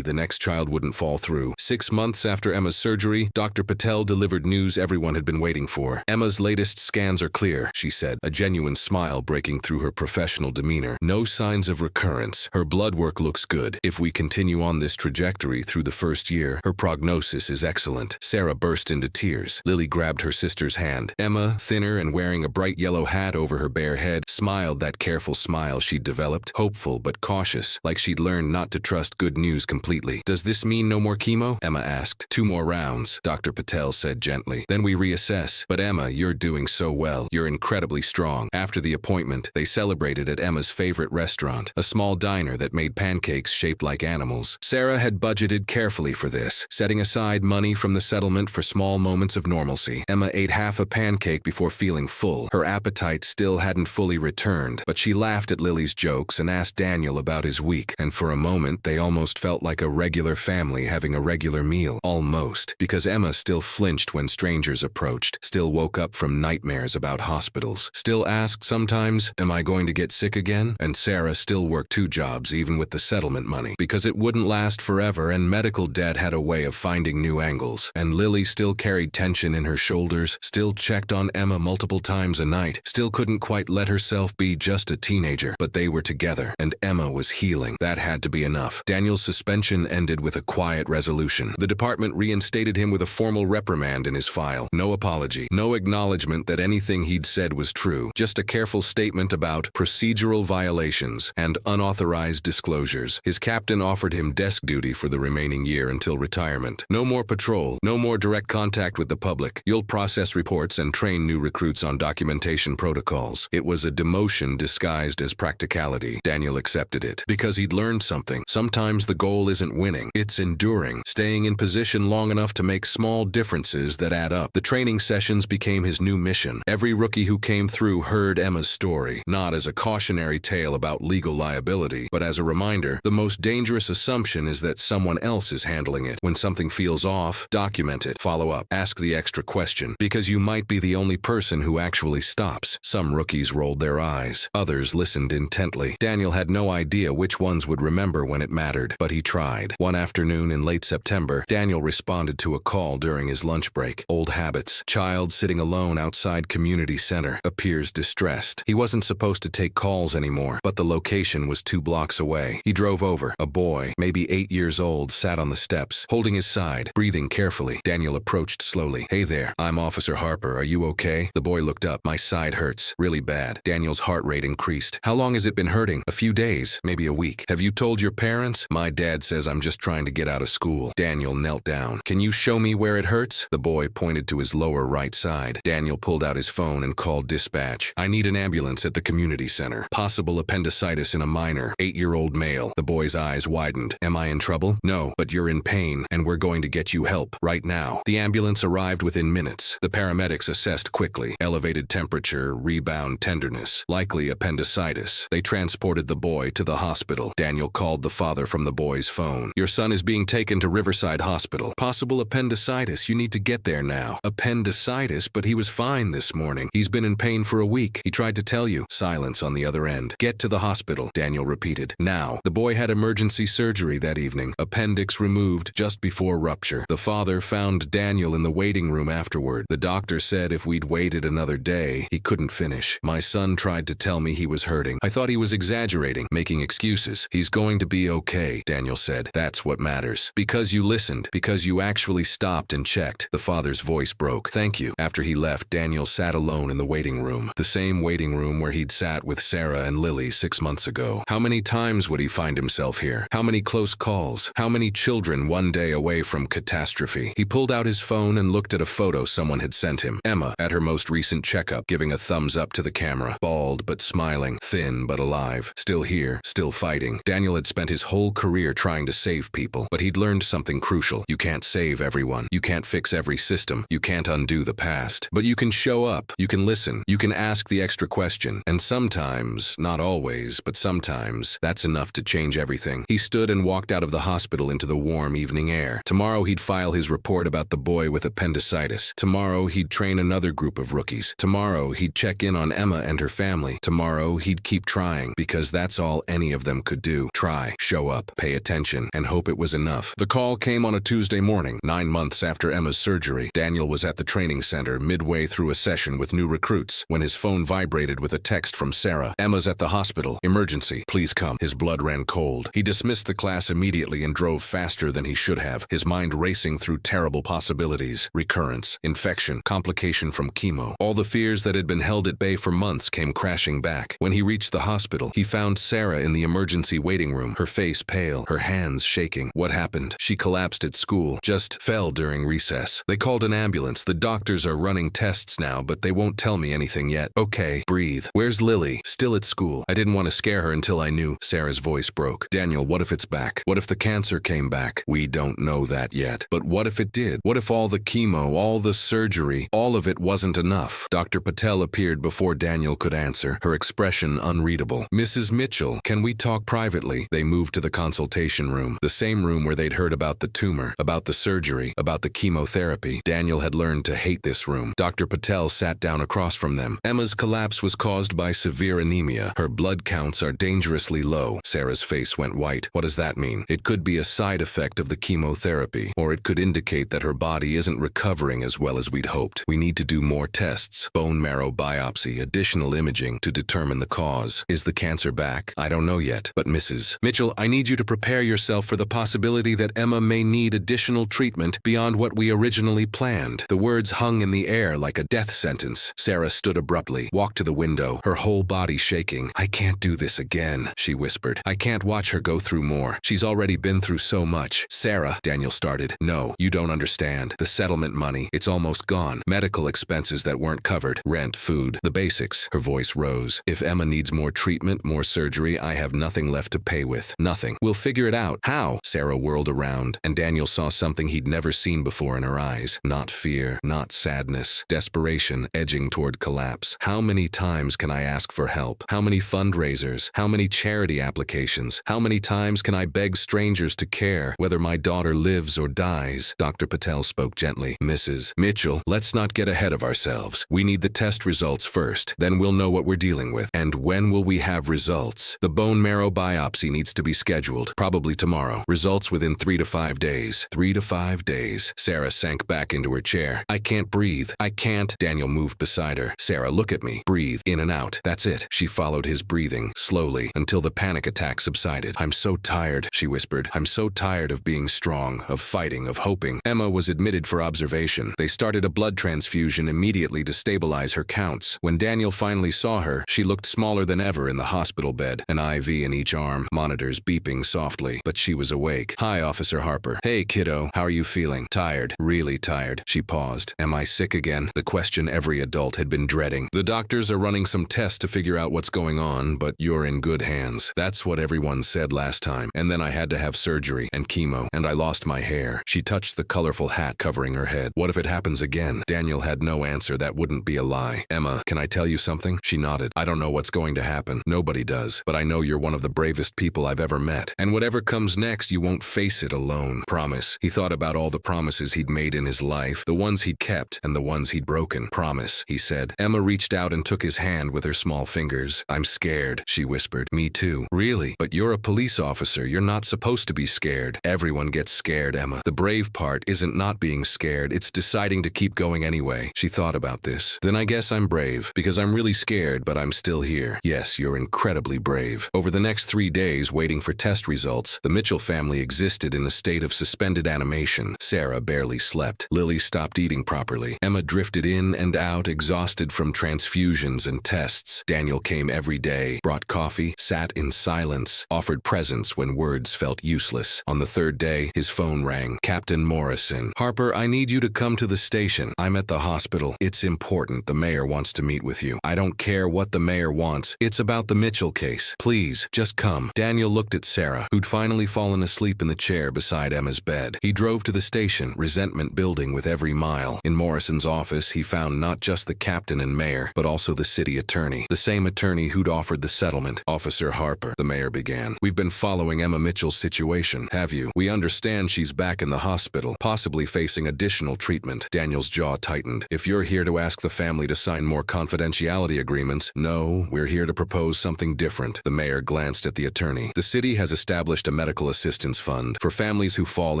the next child wouldn't fall through. 6 months after Emma's surgery, Dr. Patel delivered news everyone had been waiting for. Emma's latest scans are clear, she said, a genuine smile breaking through her professional demeanor. No signs of recurrence. Her blood work looks good. If we continue on this trajectory through the first year, her prognosis is excellent. Sarah burst into tears. Lily grabbed her sister's hand. Emma, thinner and wearing a bright yellow hat over her bare head, smiled that careful smile she'd developed, hopeful but cautious, like she'd learned not to trust good news completely. Does this mean no more chemo? Emma asked. 2 more rounds, Dr. Patel said gently. Then we reassess. But Emma, you're doing so well. You're incredibly strong. After the appointment, they celebrated at Emma's favorite restaurant, a small diner that made pancakes shaped like animals. Sarah had budgeted carefully for this, setting aside money from the settlement for small moments of normalcy. Emma ate half a pancake before feeling full. Her appetite still hadn't fully returned, but she laughed at Lily's jokes and asked Daniel about his week, and for a moment they almost felt like a regular family having a regular meal. Almost, because Emma still flinched when strangers approached, still woke up from nightmares about hospitals, still asked sometimes, am I going to get sick again? And Sarah still worked 2 jobs even with the settlement money, because it wouldn't last forever and medical debt had a way of finding new angles. And Lily still carried tension in her shoulders, still checked on Emma multiple times a night, still couldn't quite let herself be just a teenager. But they were together, and Emma was healing. That had to be enough. Daniel's suspension ended with a quiet resolution. The department reinstated him with a formal reprimand in his file. No apology, no acknowledgement that anything he'd said was true, just a careful statement about procedural violations and unauthorized disclosures. His captain offered him desk duty for the remaining year until retirement. No more patrol, no more direct contact with the public. You'll process reports and train new recruits on documentation protocols. It was a demotion disguised as practicality. Daniel accepted it because he'd learned something. Sometimes the goal isn't winning, it's enduring, staying in position long enough to make small differences that add up. The training sessions became his new mission. Every rookie who came through heard Emma's story, not as a cautionary tale about legal liability, but as a reminder, the most dangerous assumption is that someone else is handling it. When something feels off, document it, follow up, ask the extra question, because you might be the only person who actually stops. Some rookies rolled their eyes, others listened intently. Daniel had no idea which ones would remember when it mattered, but he tried. One afternoon in late September, Daniel responded to a call during his lunch break. Old habits. Child sitting alone outside community center, appears distressed. He wasn't supposed to take calls anymore, but the location was 2 blocks away. He drove over. A boy, maybe 8 years old, sat on the steps, holding his side, breathing carefully. Daniel approached slowly. Hey there, I'm Officer Harper. Are you okay? The boy looked up. My side hurts. Really bad. Daniel's heart rate increased. How long has it been hurting? A few days, maybe a week. Have you told your parents? My dad says I'm just trying to get out of school. Daniel knelt down. Can you show me where it hurts? The boy pointed to his lower right side. Daniel pulled out his phone and called dispatch. I need an ambulance at the community center. Possible appendicitis in a minor, 8-year-old male. The boy's eyes widened. Am I in trouble? No, but you're in pain, and we're going to get you help right now. The ambulance arrived within minutes. The paramedics assessed quickly. Elevated temperature, rebound tenderness, likely appendicitis. They transported the boy to the hospital. Daniel called the father from the boy's phone. Your son is being taken to Riverside Hospital. Possible appendicitis. You need to get there now. Appendicitis, but he was fine this morning. He's been in pain for a week. He tried to tell you. Silence on the other end. Get to the hospital, Daniel repeated. Now. The boy had emergency Emergency surgery that evening. Appendix removed just before rupture. The father found Daniel in the waiting room afterward. The doctor said if we'd waited another day, he couldn't finish. My son tried to tell me he was hurting. I thought he was exaggerating, making excuses. He's going to be okay, Daniel said. That's what matters. Because you listened, because you actually stopped and checked. The father's voice broke. Thank you. After he left, Daniel sat alone in the waiting room. The same waiting room where he'd sat with Sarah and Lily 6 months ago. How many times would he find himself here? How many close calls? How many children one day away from catastrophe? He pulled out his phone and looked at a photo someone had sent him. Emma, at her most recent checkup, giving a thumbs up to the camera. Bald but smiling, thin but alive. Still here, still fighting. Daniel had spent his whole career trying to save people, but he'd learned something crucial. You can't save everyone. You can't fix every system. You can't undo the past. But you can show up. You can listen. You can ask the extra question. And sometimes, not always, but sometimes, that's enough to change everything. He stood and walked out of the hospital into the warm evening air. Tomorrow he'd file his report about the boy with appendicitis. Tomorrow he'd train another group of rookies. Tomorrow he'd check in on Emma and her family. Tomorrow he'd keep trying, because that's all any of them could do. Try, show up, pay attention, and hope it was enough. The call came on a Tuesday morning, 9 months after Emma's surgery. Daniel was at the training center midway through a session with new recruits when his phone vibrated with a text from Sarah. Emma's at the hospital. Emergency. Please come. His blood ran cold. He dismissed the class immediately and drove faster than he should have, his mind racing through terrible possibilities. Recurrence, infection, complication from chemo. All the fears that had been held at bay for months came crashing back. When he reached the hospital, he found Sarah in the emergency waiting room, her face pale, her hands shaking. What happened? She collapsed at school, just fell during recess. They called an ambulance. The doctors are running tests now, but they won't tell me anything yet. Okay, breathe. Where's Lily? Still at school. I didn't want to scare her until I knew. Sarah's voice broke. Daniel, what if it's back? What if the cancer came back? We don't know that yet. But what if it did? What if all the chemo, all the surgery, all of it wasn't enough? Dr. Patel appeared before Daniel could answer, her expression unreadable. Mrs. Mitchell, can we talk privately? They moved to the consultation room, the same room where they'd heard about the tumor, about the surgery, about the chemotherapy. Daniel had learned to hate this room. Dr. Patel sat down across from them. Emma's collapse was caused by severe anemia. Her blood counts are dangerously low. Sarah's face went white. What does that mean? It could be a side effect of the chemotherapy, or it could indicate that her body isn't recovering as well as we'd hoped. We need to do more tests, bone marrow biopsy, additional imaging to determine the cause. Is the cancer back? I don't know yet. But Mrs. Mitchell, I need you to prepare yourself for the possibility that Emma may need additional treatment beyond what we originally planned. The words hung in the air like a death sentence. Sarah stood abruptly, walked to the window, her whole body shaking. I can't do this again, she whispered. I can't watch her go through more. She's already been through so much. Sarah, Daniel started. No, you don't understand. The settlement money, it's almost gone. Medical expenses that weren't covered. Rent, food, the basics. Her voice rose. If Emma needs more treatment, more surgery, I have nothing left to pay with. Nothing. We'll figure it out. How? Sarah whirled around, and Daniel saw something he'd never seen before in her eyes. Not fear, not sadness. Desperation, edging toward collapse. How many times can I ask for help? How many fundraisers? How many charity applications? How many times can I beg strangers to care, whether my daughter lives or dies? Dr. Patel spoke gently. Mrs. Mitchell, let's not get ahead of ourselves. We need the test results first. Then we'll know what we're dealing with. And when will we have results? The bone marrow biopsy needs to be scheduled, probably tomorrow. Results within 3 to 5 days. 3 to 5 days. Sarah sank back into her chair. I can't breathe. I can't. Daniel moved beside her. Sarah, look at me. Breathe in and out. That's it. She followed his breathing, slowly, until the panic attack subsided. I'm so tired, she whispered. I'm so tired of being strong, of fighting, of hoping. Emma was admitted for observation. They started a blood transfusion immediately to stabilize her counts. When Daniel finally saw her, she looked smaller than ever in the hospital bed, an IV in each arm, monitors beeping softly, but she was awake. Hi, Officer Harper. Hey, kiddo, how are you feeling? Tired, really tired. She paused. Am I sick again? The question every adult had been dreading. The doctors are running some tests to figure out what's going on, but you're in good hands. That's what everyone said last time. And then I had to have surgery and chemo, and I lost my hair. She touched the colorful hat covering her head. What if it happens again? Daniel had no answer that wouldn't be a lie. Emma, can I tell you something? She nodded. I don't know what's going to happen. Nobody does. But I know you're one of the bravest people I've ever met. And whatever comes next, you won't face it alone. Promise. He thought about all the promises he'd made in his life, the ones he'd kept and the ones he'd broken. Promise, he said. Emma reached out and took his hand with her small fingers. I'm scared, she whispered. Me too. Really? But you're a police police officer. You're not supposed to be scared. Everyone gets scared, Emma. The brave part isn't not being scared, it's deciding to keep going anyway. She thought about this. Then I guess I'm brave, because I'm really scared, but I'm still here. Yes, you're incredibly brave. Over the next 3 days, waiting for test results, the Mitchell family existed in a state of suspended animation. Sarah barely slept. Lily stopped eating properly. Emma drifted in and out, exhausted from transfusions and tests. Daniel came every day, brought coffee, sat in silence, offered presents when words felt useless. On the 3rd day, his phone rang. Captain Morrison. Harper, I need you to come to the station. I'm at the hospital. It's important. The mayor wants to meet with you. I don't care what the mayor wants. It's about the Mitchell case. Please, just come. Daniel looked at Sarah, who'd finally fallen asleep in the chair beside Emma's bed. He drove to the station, resentment building with every mile. In Morrison's office, he found not just the captain and mayor, but also the city attorney. The same attorney who'd offered the settlement. Officer Harper, the mayor began. We've been following Emma Mitchell's situation, have you? We understand she's back in the hospital, possibly facing additional treatment. Daniel's jaw tightened. If you're here to ask the family to sign more confidentiality agreements, no, we're here to propose something different. The mayor glanced at the attorney. The city has established a medical assistance fund for families who fall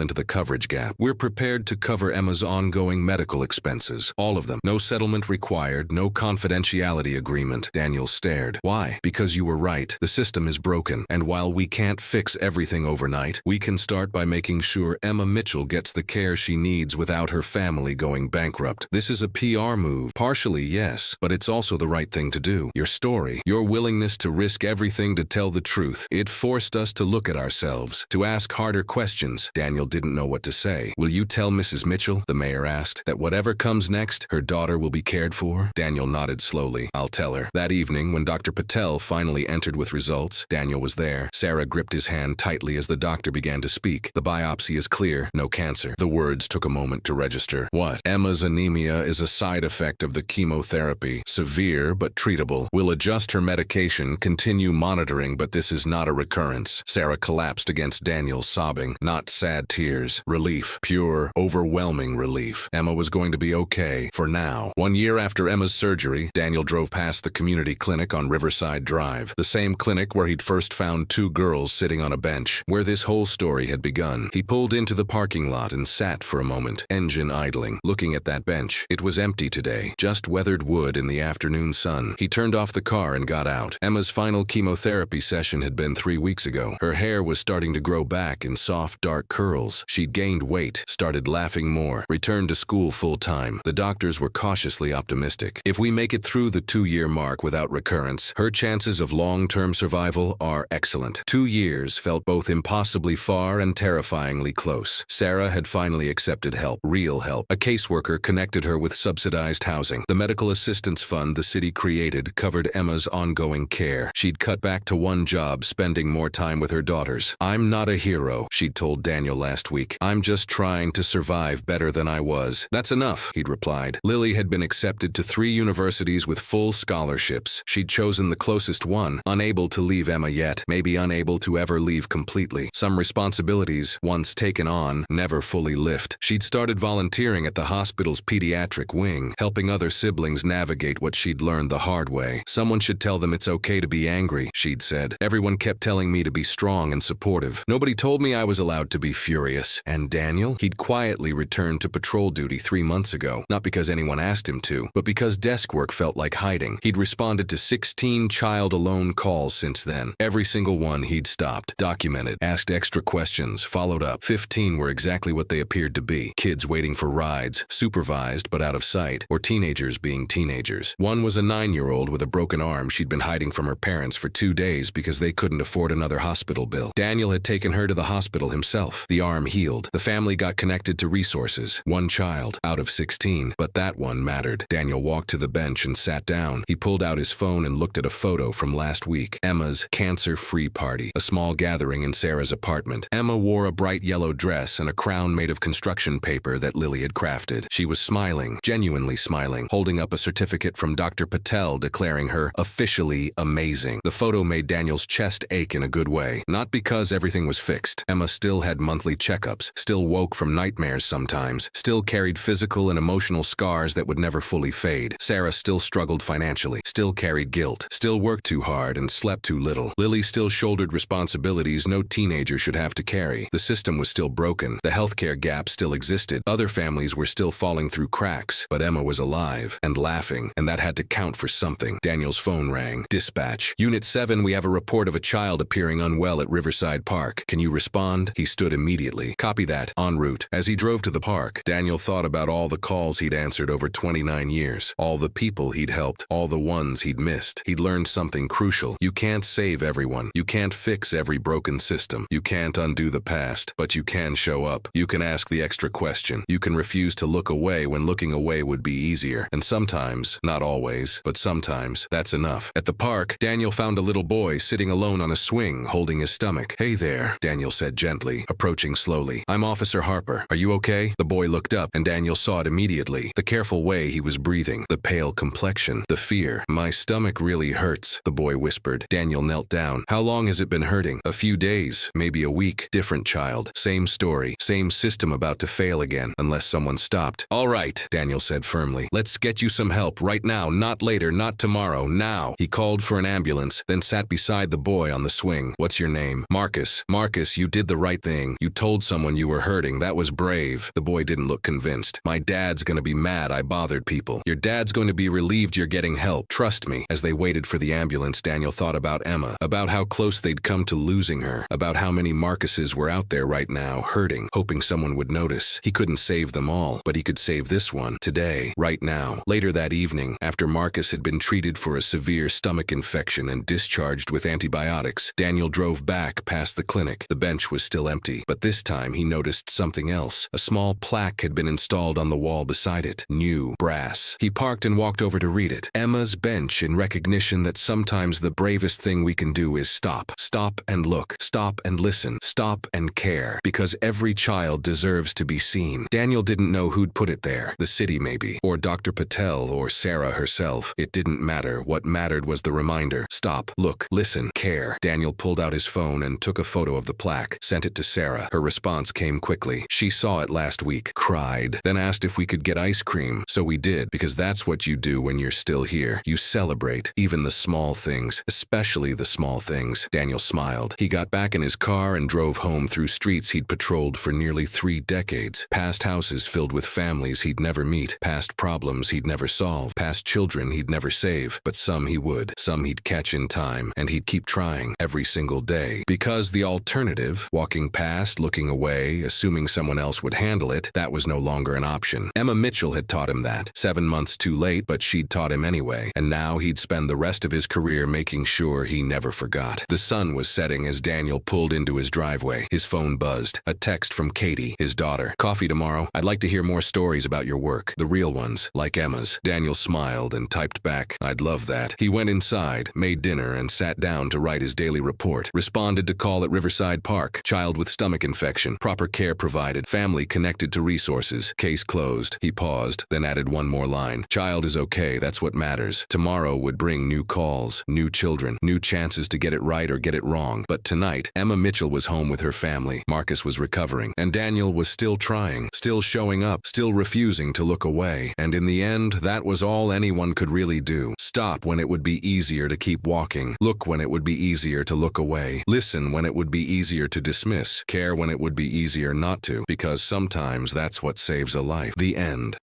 into the coverage gap. We're prepared to cover Emma's ongoing medical expenses. All of them. No settlement required, no confidentiality agreement. Daniel stared. Why? Because you were right. The system is broken, and while we can't fix everything overnight, we can start by making sure Emma Mitchell gets the care she needs without her family going bankrupt. This is a PR move. Partially, yes, but it's also the right thing to do. Your story, your willingness to risk everything to tell the truth, it forced us to look at ourselves, to ask harder questions. Daniel didn't know what to say. Will you tell Mrs. Mitchell, the mayor asked, that whatever comes next, her daughter will be cared for? Daniel nodded slowly. I'll tell her. That evening, when Dr. Patel finally entered with results, Daniel was there. Sarah gripped his hand tightly as the doctor began to speak. The biopsy is clear. No cancer. The words took a moment to register. What? Emma's anemia is a side effect of the chemotherapy. Severe, but treatable. We'll adjust her medication, continue monitoring, but this is not a recurrence. Sarah collapsed against Daniel, sobbing. Not sad tears. Relief. Pure, overwhelming relief. Emma was going to be okay. For now. 1 year after Emma's surgery, Daniel drove past the community clinic on Riverside Drive. The same clinic where he'd first found 2 girls sitting on a bench. Where this whole story had begun. He pulled into the parking lot and sat for a moment, engine idling, looking at that bench. It was empty today, just weathered wood in the afternoon sun. He turned off the car and got out. Emma's final chemotherapy session had been 3 weeks ago. Her hair was starting to grow back in soft, dark curls. She'd gained weight, started laughing more, returned to school full-time. The doctors were cautiously optimistic. If we make it through the 2-year mark without recurrence, her chances of long-term survival are excellent. 2 years felt both impossibly far and terrifyingly close. Sarah had finally accepted help, real help. A caseworker connected her with subsidized housing. The medical assistance fund the city created covered Emma's ongoing care. She'd cut back to 1 job, spending more time with her daughters. I'm not a hero, she'd told Daniel last week. I'm just trying to survive better than I was. That's enough, he'd replied. Lily had been accepted to 3 universities with full scholarships. She'd chosen the closest one, unable to leave Emma yet, maybe unable to ever leave completely. Some responsibilities, once taken on, never fully lift. She'd started volunteering at the hospital's pediatric wing, helping other siblings navigate what she'd learned the hard way. Someone should tell them it's okay to be angry, she'd said. Everyone kept telling me to be strong and supportive. Nobody told me I was allowed to be furious. And Daniel? He'd quietly returned to patrol duty 3 months ago, not because anyone asked him to, but because desk work felt like hiding. He'd responded to 16 child-alone calls since then. Every single one he'd stopped, documented, asked extra questions, followed up. 15 were exactly what they appeared to be. Kids waiting for rides, supervised but out of sight, or teenagers being teenagers. One was a 9-year-old with a broken arm she'd been hiding from her parents for 2 days because they couldn't afford another hospital bill. Daniel had taken her to the hospital himself. The arm healed. The family got connected to resources. 1 child, out of 16, but that one mattered. Daniel walked to the bench and sat down. He pulled out his phone and looked at a photo from last week. Emma's cancer-free party, a small gathering in Sarah's apartment. Emma wore a bright yellow dress and a crown made of construction paper that Lily had crafted. She was smiling, genuinely smiling, holding up a certificate from Dr. Patel declaring her officially amazing. The photo made Daniel's chest ache in a good way. Not because everything was fixed. Emma still had monthly checkups, still woke from nightmares sometimes, still carried physical and emotional scars that would never fully fade. Sarah still struggled financially, still carried guilt, still worked too hard and slept too little. Lily still shouldered responsibilities no teenager should have to carry. The system was still broken. The healthcare gap still existed. Other families were still falling through cracks. But Emma was alive and laughing, and that had to count for something. Daniel's phone rang. Dispatch. Unit 7, we have a report of a child appearing unwell at Riverside Park. Can you respond? He stood immediately. Copy that. En route. As he drove to the park, Daniel thought about all the calls he'd answered over 29 years. All the people he'd helped. All the ones he'd missed. He'd learned something crucial. You can't save everyone. You can't fix every broken system. You can't undo the past, but you can show up. You can ask the extra question. You can refuse to look away when looking away would be easier. And sometimes, not always, but sometimes, that's enough. At the park, Daniel found a little boy sitting alone on a swing, holding his stomach. Hey there, Daniel said gently, approaching slowly. I'm Officer Harper. Are you okay? The boy looked up, and Daniel saw it immediately. The careful way he was breathing, the pale complexion, the fear. My stomach really hurts, the boy whispered. Daniel knelt down. How long has it been hurting? A few days, maybe a week. Different child. Same story. Same system about to fail again, unless someone stopped. All right, Daniel said firmly. Let's get you some help right now, not later, not tomorrow, now. He called for an ambulance, then sat beside the boy on the swing. What's your name? Marcus. Marcus, you did the right thing. You told someone you were hurting. That was brave. The boy didn't look convinced. My dad's gonna be mad I bothered people. Your dad's going to be relieved you're getting help. Trust me. As they waited for the ambulance, Daniel thought about Emma, about how close they'd come to losing her, about how many Marcuses were out there right now, hurting, hoping someone would notice. He couldn't save them all, but he could save this one, today, right now. Later that evening, after Marcus had been treated for a severe stomach infection and discharged with antibiotics, Daniel drove back past the clinic. The bench was still empty, but this time he noticed something else. A small plaque had been installed on the wall beside it. New, brass. He parked and walked over to read it. Emma's bench, in recognition that sometimes the bravest thing we can do is stop. Stop and look. Stop and listen. Stop and care. Because every child deserves to be seen. Daniel didn't know who'd put it there. The city maybe. Or Dr. Patel or Sarah herself. It didn't matter. What mattered was the reminder. Stop. Look. Listen. Care. Daniel pulled out his phone and took a photo of the plaque. Sent it to Sarah. Her response came quickly. She saw it last week. Cried. Then asked if we could get ice cream. So we did. Because that's what you do when you're still here. You celebrate. Even the small things. Especially the small things. Daniel smiled. He got back in his car and drove home through streets he'd patrolled for nearly 3 decades. Past houses filled with families he'd never meet. Past problems he'd never solve. Past children he'd never save. But some he would. Some he'd catch in time. And he'd keep trying every single day. Because the alternative, walking past, looking away, assuming someone else would handle it, that was no longer an option. Emma Mitchell had taught him that. 7 months too late, but she'd taught him anyway. And now he'd spend the rest of his career making sure he never forgot. The sun was setting as Daniel pulled into his driveway. His phone buzzed. A text from Katie, his daughter. Coffee tomorrow? I'd like to hear more stories about your work. The real ones, like Emma's. Daniel smiled and typed back, I'd love that. He went inside, made dinner, and sat down to write his daily report. Responded to call at Riverside Park. Child with stomach infection. Proper care provided. Family connected to resources. Case closed. He paused, then added one more line. Child is okay, that's what matters. Tomorrow would bring new calls, new children, new chances to get it right or get it wrong. But tonight, Emma Mitchell was home with her family. Marcus was recovering. And Daniel was still trying, still showing up, still refusing to look away. And in the end, that was all anyone could really do. Stop when it would be easier to keep walking. Look when it would be easier to look away. Listen when it would be easier to dismiss. Care when it would be easier not to. Because sometimes that's what saves a life. The end.